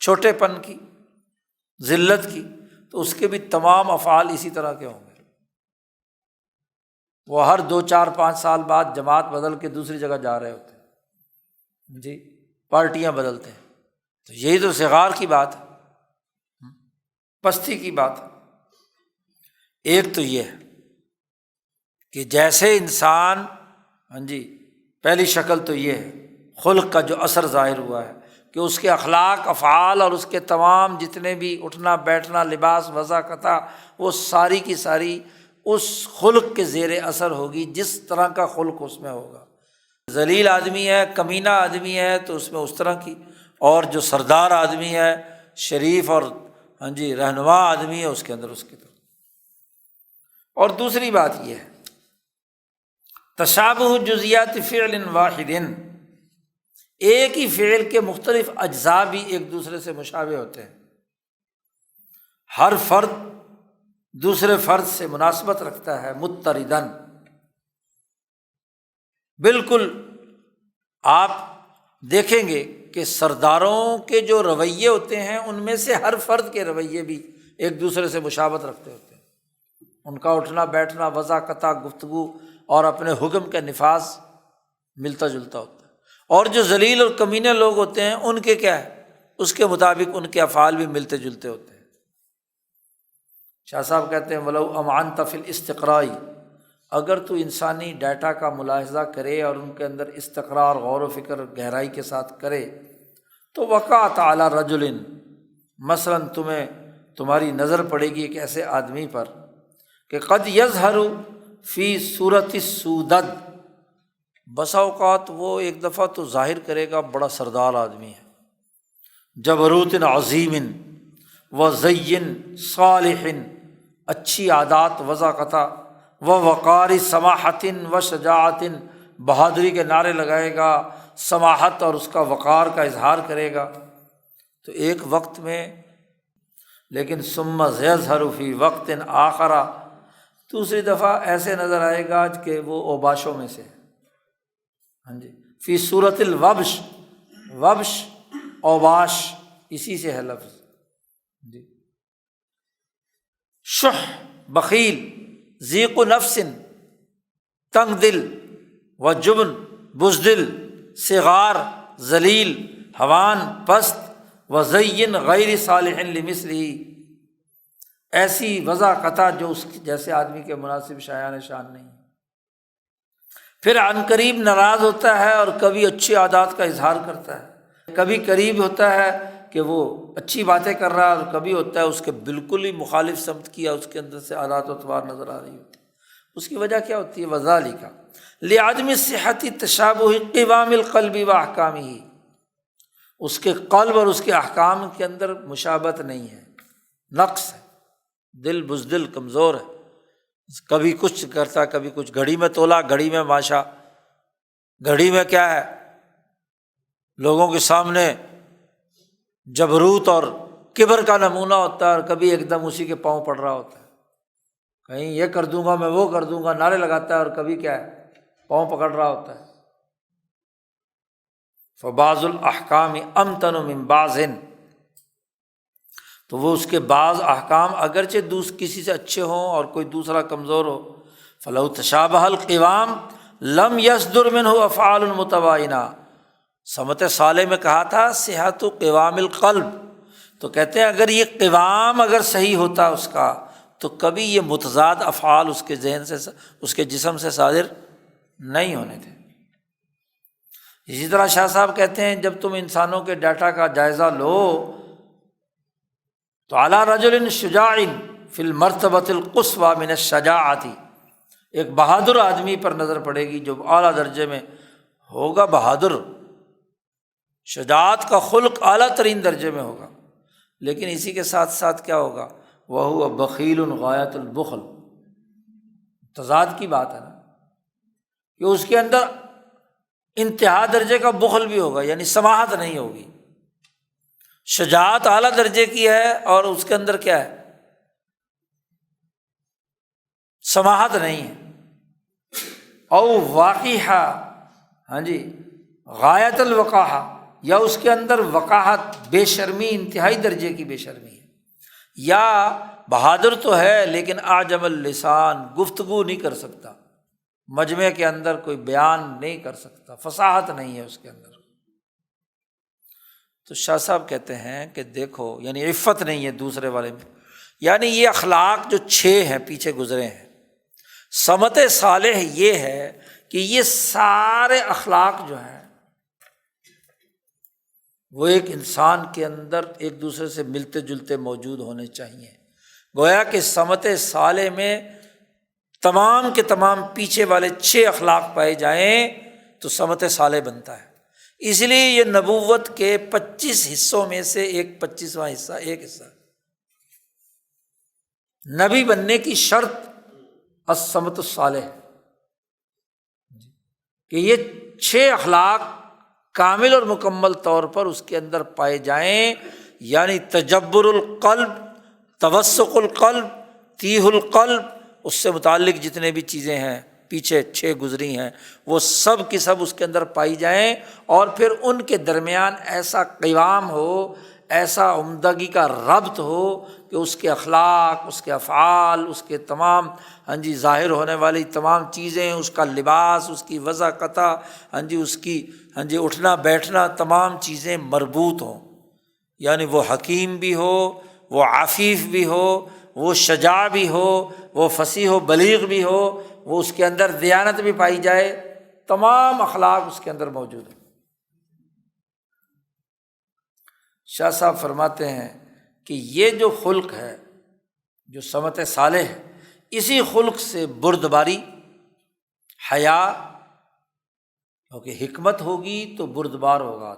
چھوٹے پن کی، ذلت کی، تو اس کے بھی تمام افعال اسی طرح کے ہوں گے۔ وہ ہر 2 4 5 سال بعد جماعت بدل کے دوسری جگہ جا رہے ہوتے ہیں جی، پارٹیاں بدلتے ہیں۔ تو یہی تو صغار کی بات ہے، پستی کی بات ہے۔ ایک تو یہ ہے کہ جیسے انسان جی پہلی شکل تو یہ ہے خلق کا جو اثر ظاہر ہوا ہے کہ اس کے اخلاق افعال اور اس کے تمام جتنے بھی اٹھنا بیٹھنا لباس وضع قطع وہ ساری کی ساری اس خلق کے زیر اثر ہوگی جس طرح کا خلق اس میں ہوگا۔ ذلیل آدمی ہے، کمینہ آدمی ہے تو اس میں اس طرح کی، اور جو سردار آدمی ہے، شریف اور رہنما آدمی ہے، اس کے اندر اس کی طرح۔ اور دوسری بات یہ ہے تشابہ جزیات فعل واحد، ایک ہی فعل کے مختلف اجزاء بھی ایک دوسرے سے مشابہ ہوتے ہیں۔ ہر فرد دوسرے فرد سے مناسبت رکھتا ہے متردن، بالکل۔ آپ دیکھیں گے کہ سرداروں کے جو رویے ہوتے ہیں ان میں سے ہر فرد کے رویے بھی ایک دوسرے سے مشابہت رکھتے ہوتے ہیں، ان کا اٹھنا بیٹھنا وضع قطع گفتگو اور اپنے حکم کے نفاذ ملتا جلتا ہوتا ہے۔ اور جو ذلیل اور کمینے لوگ ہوتے ہیں ان کے کیا ہے، اس کے مطابق ان کے افعال بھی ملتے جلتے ہوتے ہیں۔ شاہ صاحب کہتے ہیں وَلَوْ أَمْعَنْتَ فِي الْإِسْتِقْرَاءِ، اگر تو انسانی ڈیٹا کا ملاحظہ کرے اور ان کے اندر استقرار غور و فکر گہرائی کے ساتھ کرے تو وقعت علی رجل، مثلاً تمہاری نظر پڑے گی ایک ایسے آدمی پر کہ قد یظہر فی صورت السودد، بسا اوقات وہ ایک دفعہ تو ظاہر کرے گا بڑا سردار آدمی ہے، جبروت عظیم و زین صالح، اچھی عادات وضع قطع و وقار سماحت و شجاعت، بہادری کے نعرے لگائے گا، سماحت اور اس کا وقار کا اظہار کرے گا، تو ایک وقت میں لیکن ثم یظہر فی وقت آخر، دوسری دفعہ ایسے نظر آئے گا کہ وہ اوباشوں میں سے فی صورت الوبش، وبش اوباش اسی سے ہے لفظ شح بخیل، ضیق نفس تنگ دل، و جبن بزدل، صغار ذلیل، ہوان پست، و زین غیر صالح لمثلہ، ایسی وضع قطع جو اس جیسے آدمی کے مناسب شایان شان نہیں۔ پھر عن قریب ناراض ہوتا ہے اور کبھی اچھی عادات کا اظہار کرتا ہے، کبھی قریب ہوتا ہے کہ وہ اچھی باتیں کر رہا ہے اور کبھی ہوتا ہے اس کے بالکل ہی مخالف سمت کیا، اس کے اندر سے عادات و اطوار نظر آ رہی ہوتی ہے۔ اس کی وجہ کیا ہوتی ہے؟ وذالک لعدم صحت تشابہ قوام القلب و احکامہ، اس کے قلب اور اس کے احکام کے اندر مشابہت نہیں ہے، نقص ہے، دل بزدل کمزور ہے، کبھی کچھ کرتا کبھی کچھ، گھڑی میں تولا گھڑی میں ماشا، گھڑی میں کیا ہے لوگوں کے سامنے جبروت اور کبر کا نمونہ ہوتا ہے، اور کبھی ایک دم اسی کے پاؤں پڑ رہا ہوتا ہے، کہیں یہ کر دوں گا میں وہ کر دوں گا نعرے لگاتا ہے، اور کبھی کیا ہے پاؤں پکڑ رہا ہوتا ہے۔ فبعض الاحکام امتن من بعض، تو وہ اس کے بعض احکام اگرچہ کسی سے اچھے ہوں اور کوئی دوسرا کمزور ہو، فلو تشابہ القوام لم یصدر منہ افعال متباینہ، سمت صالح میں کہا تھا صحت قوام القلب، تو کہتے ہیں اگر یہ قوام اگر صحیح ہوتا اس کا تو کبھی یہ متضاد افعال اس کے ذہن سے اس کے جسم سے صادر نہیں ہونے تھے۔ اسی طرح شاہ صاحب کہتے ہیں جب تم انسانوں کے ڈیٹا کا جائزہ لو تو علی رجل شجاع فی المرتبۃ القصوی من الشجاعۃ، ایک بہادر آدمی پر نظر پڑے گی جو اعلیٰ درجے میں ہوگا، بہادر، شجاعت کا خلق اعلیٰ ترین درجے میں ہوگا، لیکن اسی کے ساتھ ساتھ کیا ہوگا؟ وَهُوَ بخیل غایۃ البخل، تضاد کی بات ہے نا، کہ اس کے اندر انتہا درجے کا بخل بھی ہوگا، یعنی سماحت نہیں ہوگی۔ شجاعت اعلیٰ درجے کی ہے اور اس کے اندر کیا ہے؟ سماحت نہیں ہے۔ او واقعہ غایت الوقاحہ، یا اس کے اندر وقاحت، بے شرمی، انتہائی درجے کی بے شرمی ہے، یا بہادر تو ہے لیکن اعجم اللسان، گفتگو نہیں کر سکتا، مجمع کے اندر کوئی بیان نہیں کر سکتا، فصاحت نہیں ہے اس کے اندر۔ تو شاہ صاحب کہتے ہیں کہ دیکھو، یعنی عفت نہیں ہے دوسرے والے میں، یعنی یہ اخلاق جو 6 ہیں پیچھے گزرے ہیں، سمت صالح یہ ہے کہ یہ سارے اخلاق جو ہیں وہ ایک انسان کے اندر ایک دوسرے سے ملتے جلتے موجود ہونے چاہیے۔ گویا کہ سمت صالح میں تمام کے تمام پیچھے والے 6 اخلاق پائے جائیں تو سمت صالح بنتا ہے۔ اس لیے یہ نبوت کے 25 حصوں میں سے ایک 25واں حصہ، ایک حصہ نبی بننے کی شرط السمت الصالح ہے کہ یہ 6 اخلاق کامل اور مکمل طور پر اس کے اندر پائے جائیں، یعنی تجبر القلب، توسق القلب، تیہ القلب، اس سے متعلق جتنے بھی چیزیں ہیں پیچھے 6 گزری ہیں وہ سب کی سب اس کے اندر پائی جائیں، اور پھر ان کے درمیان ایسا قوام ہو، ایسا عمدگی کا ربط ہو کہ اس کے اخلاق، اس کے افعال، اس کے تمام ظاہر ہونے والی تمام چیزیں، اس کا لباس، اس کی وضاقت، اس کی اٹھنا بیٹھنا، تمام چیزیں مربوط ہوں، یعنی وہ حکیم بھی ہو، وہ عفیف بھی ہو، وہ شجاع بھی ہو، وہ فصیح و بلیغ بھی ہو، وہ اس کے اندر دیانت بھی پائی جائے، تمام اخلاق اس کے اندر موجود ہیں۔ شاہ صاحب فرماتے ہیں کہ یہ جو خلق ہے، جو سمت صالح ہے، اسی خلق سے بردباری، حیا، کیونکہ حکمت ہوگی تو بردبار ہوگا،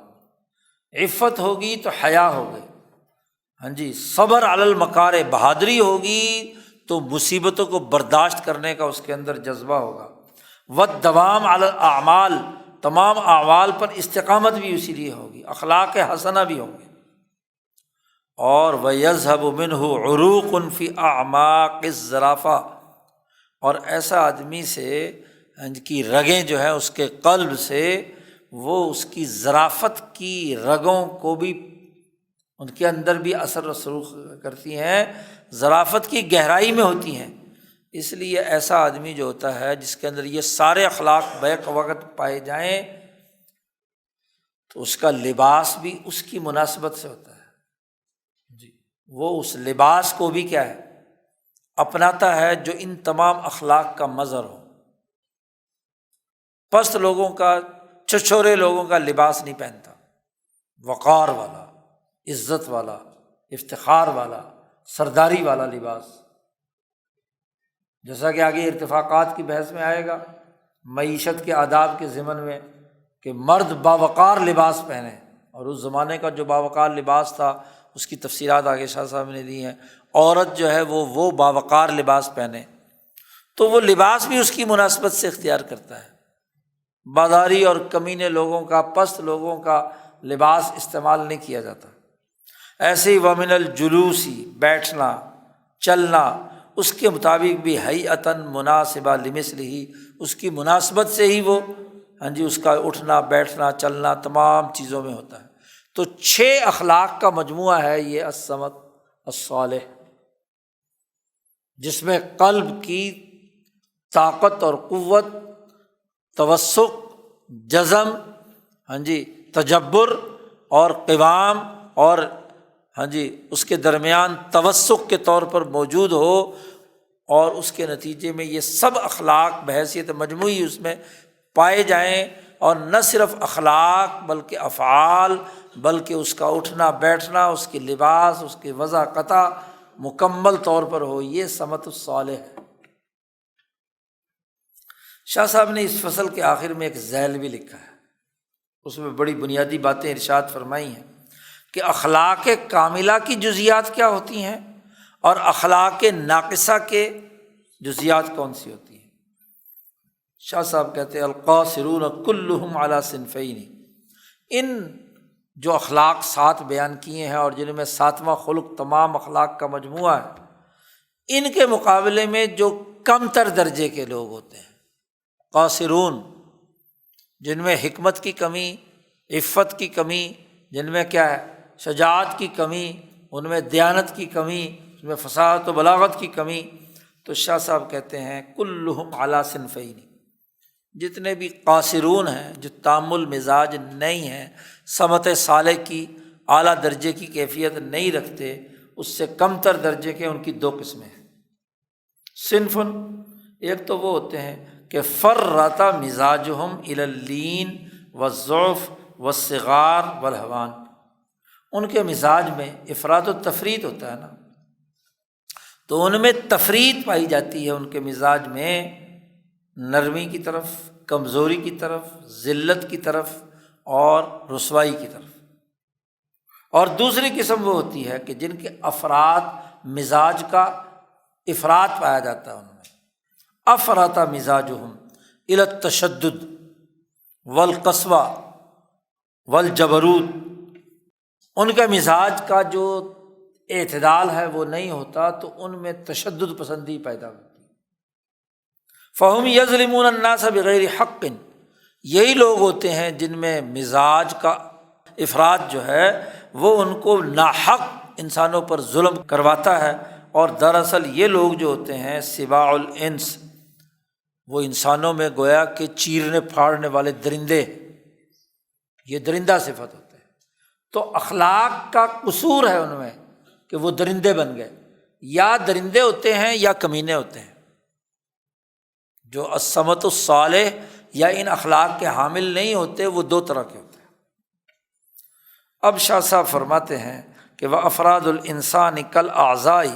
عفت ہوگی تو حیا ہوگی، صبر علی المکارہ، بہادری ہوگی تو مصیبتوں کو برداشت کرنے کا اس کے اندر جذبہ ہوگا، والدوام علی الاعمال، تمام اعمال پر استقامت بھی اسی لیے ہوگی، اخلاق حسنہ بھی ہوں گے، اور وَيَذْهَبُ مِنْهُ عُرُوقٌ فِي أَعْمَاقِ الزَّرَافَةِ، اور ایسا آدمی سے کی رگیں جو ہیں اس کے قلب سے، وہ اس کی ظرافت کی رگوں کو بھی ان کے اندر بھی اثر رسوخ کرتی ہیں، ظرافت کی گہرائی میں ہوتی ہیں۔ اس لیے ایسا آدمی جو ہوتا ہے جس کے اندر یہ سارے اخلاق بیک وقت پائے جائیں تو اس کا لباس بھی اس کی مناسبت سے ہوتا ہے، وہ اس لباس کو بھی کیا ہے اپناتا ہے جو ان تمام اخلاق کا مظہر ہو۔ پست لوگوں کا، چھچھورے لوگوں کا لباس نہیں پہنتا، وقار والا، عزت والا، افتخار والا، سرداری والا لباس، جیسا کہ آگے ارتفاقات کی بحث میں آئے گا، معیشت کے آداب کے ضمن میں کہ مرد باوقار لباس پہنے، اور اس زمانے کا جو باوقار لباس تھا اس کی تفصیلات آگے شاہ صاحب نے دی ہیں۔ عورت جو ہے وہ باوقار لباس پہنے، تو وہ لباس بھی اس کی مناسبت سے اختیار کرتا ہے۔ بازاری اور کمینے لوگوں کا، پست لوگوں کا لباس استعمال نہیں کیا جاتا۔ ایسے ہی وَمِنَ الْجُلُوسِ، بیٹھنا چلنا، اس کے مطابق بھی ہیئتاً مناسبہ لمثلہ، اس کی مناسبت سے ہی وہ اس کا اٹھنا بیٹھنا چلنا تمام چیزوں میں ہوتا ہے۔ تو 6 اخلاق کا مجموعہ ہے یہ السمت الصالح، جس میں قلب کی طاقت اور قوت، توسق، جزم، تجبر اور قوام، اور اس کے درمیان توسق کے طور پر موجود ہو، اور اس کے نتیجے میں یہ سب اخلاق بحیثیت مجموعی اس میں پائے جائیں، اور نہ صرف اخلاق بلکہ افعال، بلکہ اس کا اٹھنا بیٹھنا، اس کے لباس، اس کی وضاقت مکمل طور پر ہو، یہ سمت الصالح ہے۔ شاہ صاحب نے اس فصل کے آخر میں ایک ذیل بھی لکھا ہے، اس میں بڑی بنیادی باتیں ارشاد فرمائی ہیں کہ اخلاق کاملہ کی جزیات کیا ہوتی ہیں اور اخلاق ناقصہ کے جزیات کون سی ہوتی ہیں۔ شاہ صاحب کہتے ہیں القاصرون کلہم علی صنفین، ان جو اخلاق 7 بیان کیے ہیں اور جن میں 7واں خلق تمام اخلاق کا مجموعہ ہے، ان کے مقابلے میں جو کم تر درجے کے لوگ ہوتے ہیں، قاصرون، جن میں حکمت کی کمی، عفت کی کمی، جن میں کیا ہے شجاعت کی کمی، ان میں دیانت کی کمی، اس میں فصاحت و بلاغت کی کمی، تو شاہ صاحب کہتے ہیں کلہم علی صنفین، جتنے بھی قاصرون ہیں، جو تامل مزاج نہیں ہیں، سمت صالح کی اعلیٰ درجے کی کیفیت نہیں رکھتے، اس سے کم تر درجے کے، ان کی دو قسمیں ہیں۔ صنفن، ایک تو وہ ہوتے ہیں کہ فرط مزاجہم الی اللین والضعف والصغار والہوان، ان کے مزاج میں افراط و تفریط ہوتا ہے نا، تو ان میں تفریط پائی جاتی ہے، ان کے مزاج میں نرمی کی طرف، کمزوری کی طرف، ذلت کی طرف اور رسوائی کی طرف۔ اور دوسری قسم وہ ہوتی ہے کہ جن کے افراط مزاج کا افراط پایا جاتا ہے، ان میں افرط مزاجہم الی التشدد والقسوہ والجبروت، ان کا مزاج کا جو اعتدال ہے وہ نہیں ہوتا، تو ان میں تشدد پسندی پیدا ہوتی ہے۔ فہم یظلمون الناس بغیر حق، یہی لوگ ہوتے ہیں جن میں مزاج کا افراط جو ہے وہ ان کو ناحق انسانوں پر ظلم کرواتا ہے، اور دراصل یہ لوگ جو ہوتے ہیں سباع الانس، وہ انسانوں میں گویا کہ چیرنے پھاڑنے والے درندے، یہ درندہ صفت ہوتے ہیں۔ تو اخلاق کا قصور ہے ان میں کہ وہ درندے بن گئے، یا درندے ہوتے ہیں یا کمینے ہوتے ہیں۔ جو السمت الصالح یا ان اخلاق کے حامل نہیں ہوتے، وہ دو طرح کے ہوتے ہیں۔ اب شاہ صاحب فرماتے ہیں کہ وَأَفْرَادُ الْإِنسَانِ كَالْأَعْضَاءِ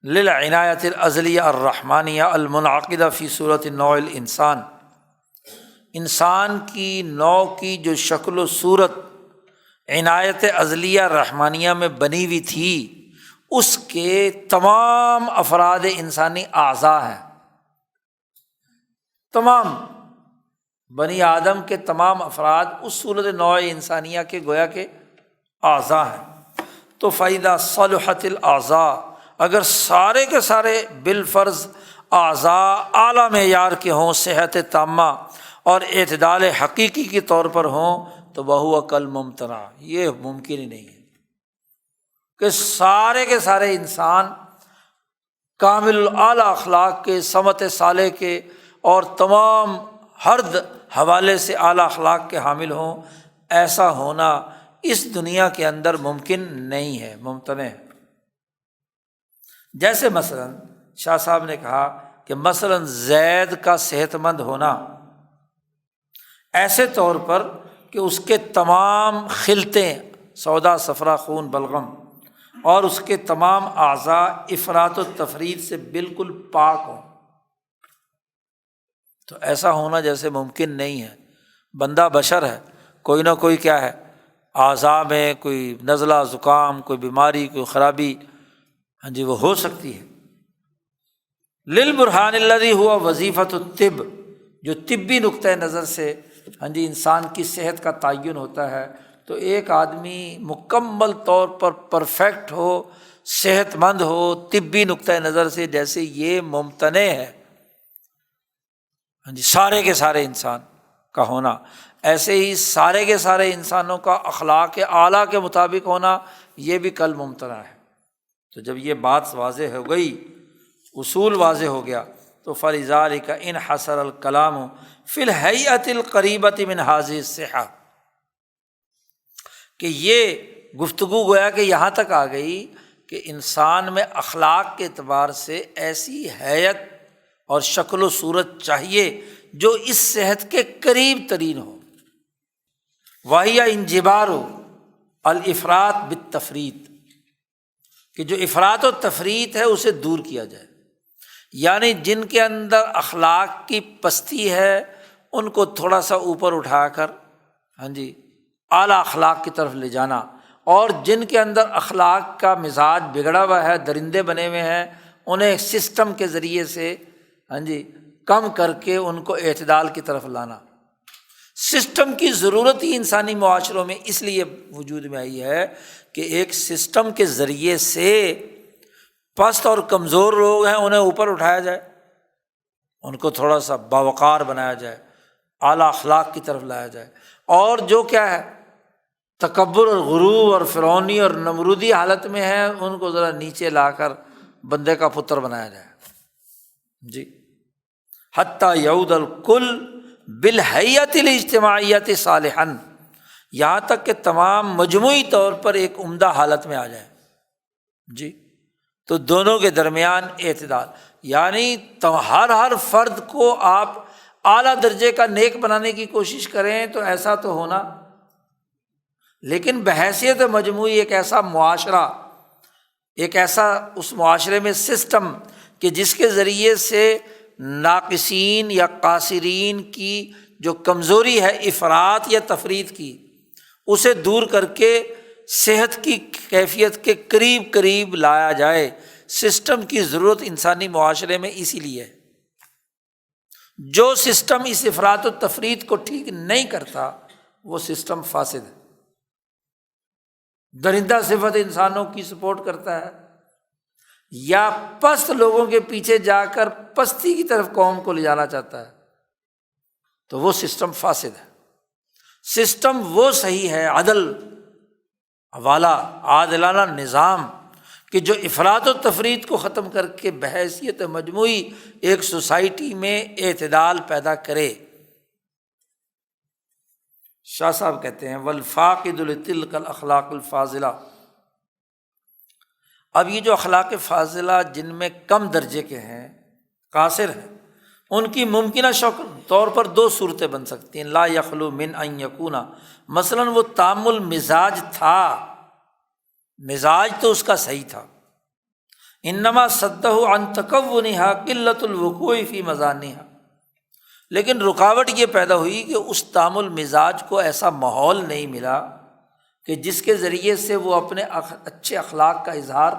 لِلْعِنَایَةِ الْأَزْلِیَةِ الرَّحْمَانِیَةِ الْمُنْعَقِدَةِ فِی صُورَةِ نوع الْإِنسان، انسان کی نوع کی جو شکل و صورت عنایت ازلیہ رحمانیہ میں بنی ہوئی تھی، اس کے تمام افراد انسانی اعضاء ہیں، تمام بنی آدم کے تمام افراد اس صورت نوع انسانیہ کے گویا کے اعضاء ہیں۔ تو فَإِذَا صَلُحَتِ الْأَعْضَاء، اگر سارے کے سارے بالفرض اعضاء اعلیٰ معیار کے ہوں، صحت تامہ اور اعتدال حقیقی کے طور پر ہوں، تو وَهُوَ كَالْمُمْتَنَعِ، یہ ممکن ہی نہیں ہے کہ سارے کے سارے انسان کامل اعلیٰ اخلاق کے، سمت صالح کے اور تمام ہر حوالے سے اعلیٰ اخلاق کے حامل ہوں۔ ایسا ہونا اس دنیا کے اندر ممکن نہیں ہے، ممتنع ہے۔ جیسے مثلاً شاہ صاحب نے کہا کہ مثلاً زید کا صحت مند ہونا، ایسے طور پر کہ اس کے تمام خلطیں سودا صفرا خون بلغم اور اس کے تمام اعضاء افراط و تفریط سے بالکل پاک ہوں، تو ایسا ہونا جیسے ممکن نہیں ہے۔ بندہ بشر ہے، کوئی نہ کوئی کیا ہے، اعضاء میں کوئی نزلہ زکام، کوئی بیماری، کوئی خرابی، ہاں جی، وہ ہو سکتی ہے۔ للبرہان الذی ہوا وظیفۃ الطب، جو طبی نقطۂ نظر سے ہاں جی انسان کی صحت کا تعین ہوتا ہے، تو ایک آدمی مکمل طور پر پرفیکٹ ہو، صحت مند ہو طبی نقطۂ نظر سے، جیسے یہ ممتنع ہے ہاں جی سارے کے سارے انسان کا ہونا، ایسے ہی سارے کے سارے انسانوں کا اخلاق اعلیٰ کے مطابق ہونا یہ بھی کل ممتنع ہے۔ تو جب یہ بات واضح ہو گئی، اصول واضح ہو گیا، تو فلذلک انحصر الکلام فی الہیئۃ القریبۃ من ہذہ الصحہ، کہ یہ گفتگو گویا کہ یہاں تک آ گئی کہ انسان میں اخلاق کے اعتبار سے ایسی حیت اور شکل و صورت چاہیے جو اس صحت کے قریب ترین ہو۔ وَهِيَ انجبار الافراط بالتفریط، کہ جو افراط و تفریط ہے اسے دور کیا جائے، یعنی جن کے اندر اخلاق کی پستی ہے ان کو تھوڑا سا اوپر اٹھا کر ہاں جی اعلیٰ اخلاق کی طرف لے جانا، اور جن کے اندر اخلاق کا مزاج بگڑا ہوا ہے، درندے بنے ہوئے ہیں، انہیں سسٹم کے ذریعے سے ہاں جی کم کر کے ان کو اعتدال کی طرف لانا۔ سسٹم کی ضرورت ہی انسانی معاشروں میں اس لیے وجود میں آئی ہے کہ ایک سسٹم کے ذریعے سے پست اور کمزور لوگ ہیں انہیں اوپر اٹھایا جائے، ان کو تھوڑا سا باوقار بنایا جائے، اعلیٰ اخلاق کی طرف لایا جائے، اور جو کیا ہے تکبر اور غرور اور فرعونی اور نمرودی حالت میں ہے ان کو ذرا نیچے لا کر بندے کا پتر بنایا جائے۔ جی حتیٰ یعود الکل بالحیۃ الاجتماعیۃ صالحا، یہاں تک کہ تمام مجموعی طور پر ایک عمدہ حالت میں آ جائے۔ جی، تو دونوں کے درمیان اعتدال، یعنی ہر فرد کو آپ اعلیٰ درجے کا نیک بنانے کی کوشش کریں تو ایسا تو ہونا، لیکن بحیثیت مجموعی ایک ایسا معاشرہ، ایک ایسا اس معاشرے میں سسٹم کہ جس کے ذریعے سے ناقصین یا قاصرین کی جو کمزوری ہے افراط یا تفریط کی، اسے دور کر کے صحت کی کیفیت کے قریب قریب لایا جائے۔ سسٹم کی ضرورت انسانی معاشرے میں اسی لیے ہے۔ جو سسٹم اس افراط و تفریط کو ٹھیک نہیں کرتا وہ سسٹم فاسد ہے، درندہ صفت انسانوں کی سپورٹ کرتا ہے یا پست لوگوں کے پیچھے جا کر پستی کی طرف قوم کو لے جانا چاہتا ہے، تو وہ سسٹم فاسد ہے۔ سسٹم وہ صحیح ہے، عدل والا عادلانہ نظام کہ جو افراط و تفریط کو ختم کر کے بحیثیت مجموعی ایک سوسائٹی میں اعتدال پیدا کرے۔ شاہ صاحب کہتے ہیں والفاقد لتلک الاخلاق الفاضلہ، اب یہ جو اخلاق فاضلہ جن میں کم درجے کے ہیں، قاصر ہیں، ان کی ممکنہ طور پر دو صورتیں بن سکتی ہیں۔ لا یخلو من ان یکون، مثلاً وہ تامل مزاج تھا، مزاج تو اس کا صحیح تھا، انما صدہ عن تکونھا قلۃ الوقوع فی مظانھا، لیکن رکاوٹ یہ پیدا ہوئی کہ اس تامل مزاج کو ایسا ماحول نہیں ملا کہ جس کے ذریعے سے وہ اپنے اچھے اخلاق کا اظہار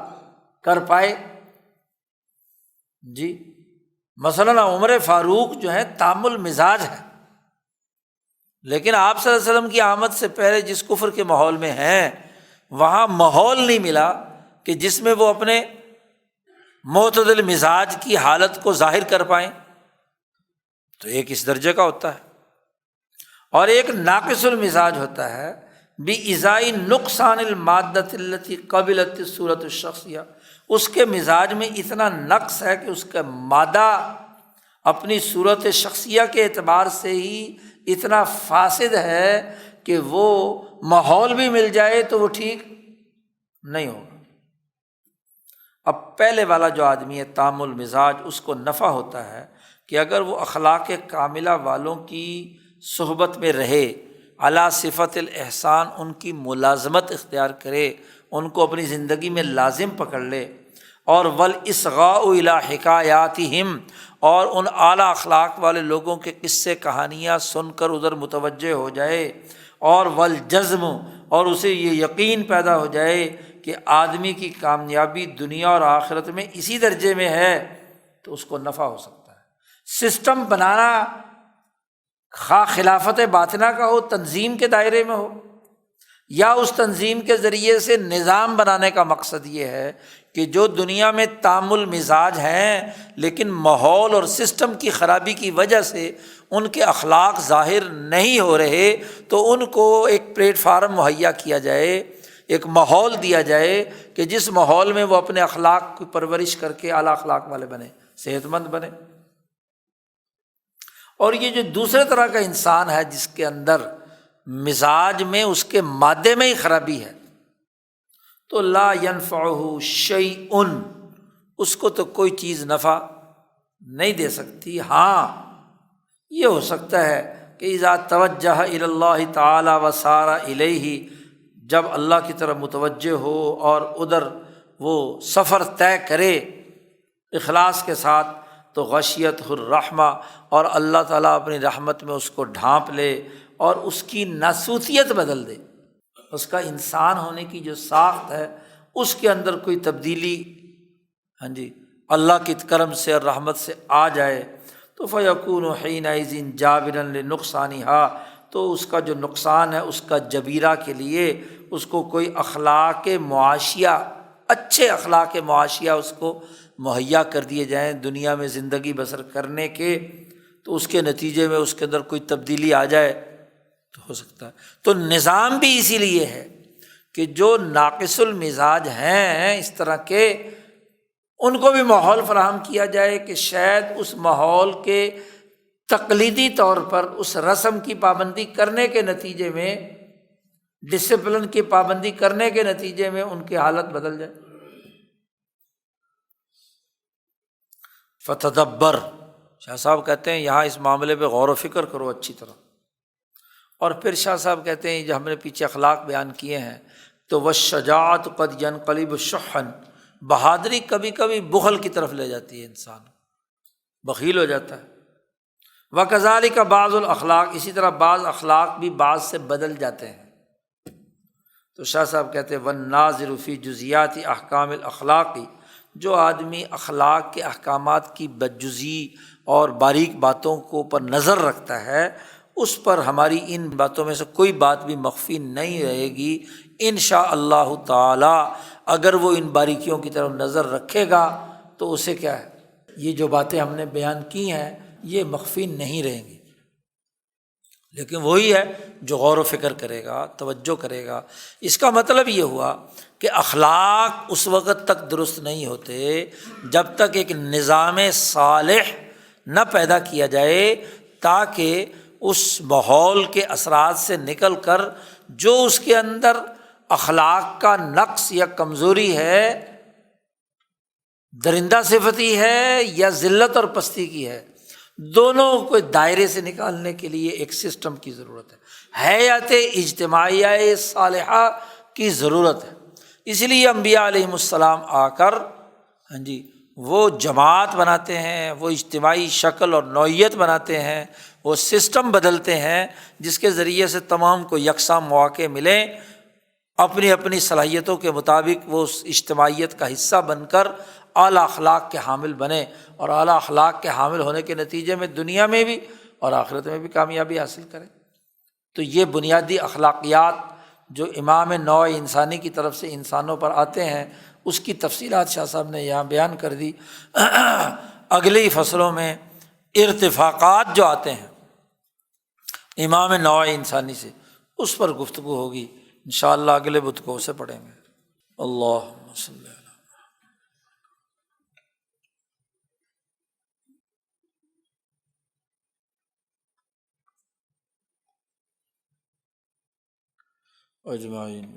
کر پائے۔ جی، مثلاً عمر فاروق جو ہے تامل مزاج ہے، لیکن آپ صلی اللہ علیہ وسلم کی آمد سے پہلے جس کفر کے ماحول میں ہیں وہاں ماحول نہیں ملا کہ جس میں وہ اپنے معتدل مزاج کی حالت کو ظاہر کر پائیں، تو ایک اس درجے کا ہوتا ہے، اور ایک ناقص المزاج ہوتا ہے بإزاء نقصان المادۃ التي قبلت الصورۃ الشخصیہ، اس کے مزاج میں اتنا نقص ہے کہ اس کا مادہ اپنی صورت شخصیہ کے اعتبار سے ہی اتنا فاسد ہے کہ وہ ماحول بھی مل جائے تو وہ ٹھیک نہیں ہوگا۔ اب پہلے والا جو آدمی ہے تامل مزاج، اس کو نفع ہوتا ہے کہ اگر وہ اخلاق کاملہ والوں کی صحبت میں رہے، علی صفت الاحسان ان کی ملازمت اختیار کرے، ان کو اپنی زندگی میں لازم پکڑ لے، اور والاصغاء الی حکایاتہم، اور ان اعلیٰ اخلاق والے لوگوں کے قصے کہانیاں سن کر ادھر متوجہ ہو جائے، اور والجزم، اور اسے یہ یقین پیدا ہو جائے کہ آدمی کی کامیابی دنیا اور آخرت میں اسی درجے میں ہے، تو اس کو نفع ہو سکتا ہے۔ سسٹم بنانا خواہ خلافت باطنہ کا ہو، تنظیم کے دائرے میں ہو، یا اس تنظیم کے ذریعے سے نظام بنانے کا مقصد یہ ہے کہ جو دنیا میں تامل مزاج ہیں لیکن ماحول اور سسٹم کی خرابی کی وجہ سے ان کے اخلاق ظاہر نہیں ہو رہے، تو ان کو ایک پلیٹ فارم مہیا کیا جائے، ایک ماحول دیا جائے کہ جس ماحول میں وہ اپنے اخلاق کی پرورش کر کے اعلیٰ اخلاق والے بنے، صحت مند بنے۔ اور یہ جو دوسرے طرح کا انسان ہے جس کے اندر مزاج میں اس کے مادے میں ہی خرابی ہے، تو لا ینفعہ شیء، اس کو تو کوئی چیز نفع نہیں دے سکتی۔ ہاں یہ ہو سکتا ہے کہ اذا توجہ الی اللہ تعالی وسار الیہ، جب اللہ کی طرف متوجہ ہو اور ادھر وہ سفر طے کرے اخلاص کے ساتھ، تو غشیت الرحمہ، اور اللہ تعالیٰ اپنی رحمت میں اس کو ڈھانپ لے اور اس کی ناسوتیت بدل دے، اس کا انسان ہونے کی جو ساخت ہے اس کے اندر کوئی تبدیلی اللہ کی کرم سے اور رحمت سے آ جائے، تو فیکون حینئذ جابرا لنقصانھا، تو اس کا جو نقصان ہے اس کا جبیرہ کے لیے اس کو کوئی اخلاق معاشیہ، اچھے اخلاق معاشیہ اس کو مہیا کر دیے جائیں دنیا میں زندگی بسر کرنے کے، تو اس کے نتیجے میں اس کے اندر کوئی تبدیلی آ جائے تو ہو سکتا ہے۔ تو نظام بھی اسی لیے ہے کہ جو ناقص المزاج ہیں اس طرح کے، ان کو بھی ماحول فراہم کیا جائے کہ شاید اس ماحول کے تقلیدی طور پر اس رسم کی پابندی کرنے کے نتیجے میں، ڈسپلن کی پابندی کرنے کے نتیجے میں ان کی حالت بدل جائے۔ فتدبر، شاہ صاحب کہتے ہیں یہاں اس معاملے پہ غور و فکر کرو اچھی طرح۔ اور پھر شاہ صاحب کہتے ہیں جو ہم نے پیچھے اخلاق بیان کیے ہیں، تو والشجاعۃ قد ينقلب شحًا، بہادری کبھی کبھی بخل کی طرف لے جاتی ہے، انسان بخیل ہو جاتا ہے۔ وکذالک بعض الاخلاق، اسی طرح بعض اخلاق بھی بعض سے بدل جاتے ہیں۔ تو شاہ صاحب کہتے ہیں والناظر فی جزیات احکام الاخلاق، جو آدمی اخلاق کے احکامات کی بجزی اور باریک باتوں کو پر نظر رکھتا ہے، اس پر ہماری ان باتوں میں سے کوئی بات بھی مخفی نہیں رہے گی انشاء اللہ تعالی۔ اگر وہ ان باریکیوں کی طرف نظر رکھے گا تو اسے کیا ہے، یہ جو باتیں ہم نے بیان کی ہیں یہ مخفی نہیں رہیں گی۔ لیکن وہی ہے جو غور و فکر کرے گا، توجہ کرے گا۔ اس کا مطلب یہ ہوا کہ اخلاق اس وقت تک درست نہیں ہوتے جب تک ایک نظام صالح نہ پیدا کیا جائے، تاکہ اس ماحول کے اثرات سے نکل کر جو اس کے اندر اخلاق کا نقص یا کمزوری ہے، درندہ صفتی ہے یا ذلت اور پستی کی ہے، دونوں کو دائرے سے نکالنے کے لیے ایک سسٹم کی ضرورت ہے، حیات اجتماعیہ صالحہ کی ضرورت ہے۔ اس لیے انبیاء علیہم السلام آ کر وہ جماعت بناتے ہیں، وہ اجتماعی شکل اور نوعیت بناتے ہیں، وہ سسٹم بدلتے ہیں جس کے ذریعے سے تمام کو یکساں مواقع ملیں، اپنی اپنی صلاحیتوں کے مطابق وہ اس اجتماعیت کا حصہ بن کر اعلیٰ اخلاق کے حامل بنے، اور اعلیٰ اخلاق کے حامل ہونے کے نتیجے میں دنیا میں بھی اور آخرت میں بھی کامیابی حاصل کریں۔ تو یہ بنیادی اخلاقیات جو امام نوع انسانی کی طرف سے انسانوں پر آتے ہیں، اس کی تفصیلات شاہ صاحب نے یہاں بیان کر دی۔ اگلی فصلوں میں ارتفاقات جو آتے ہیں امام نوع انسانی سے، اس پر گفتگو ہوگی انشاءاللہ، اگلے بدھ کو اسے پڑھیں گے۔ اللہم صلی اللہ اجمعین۔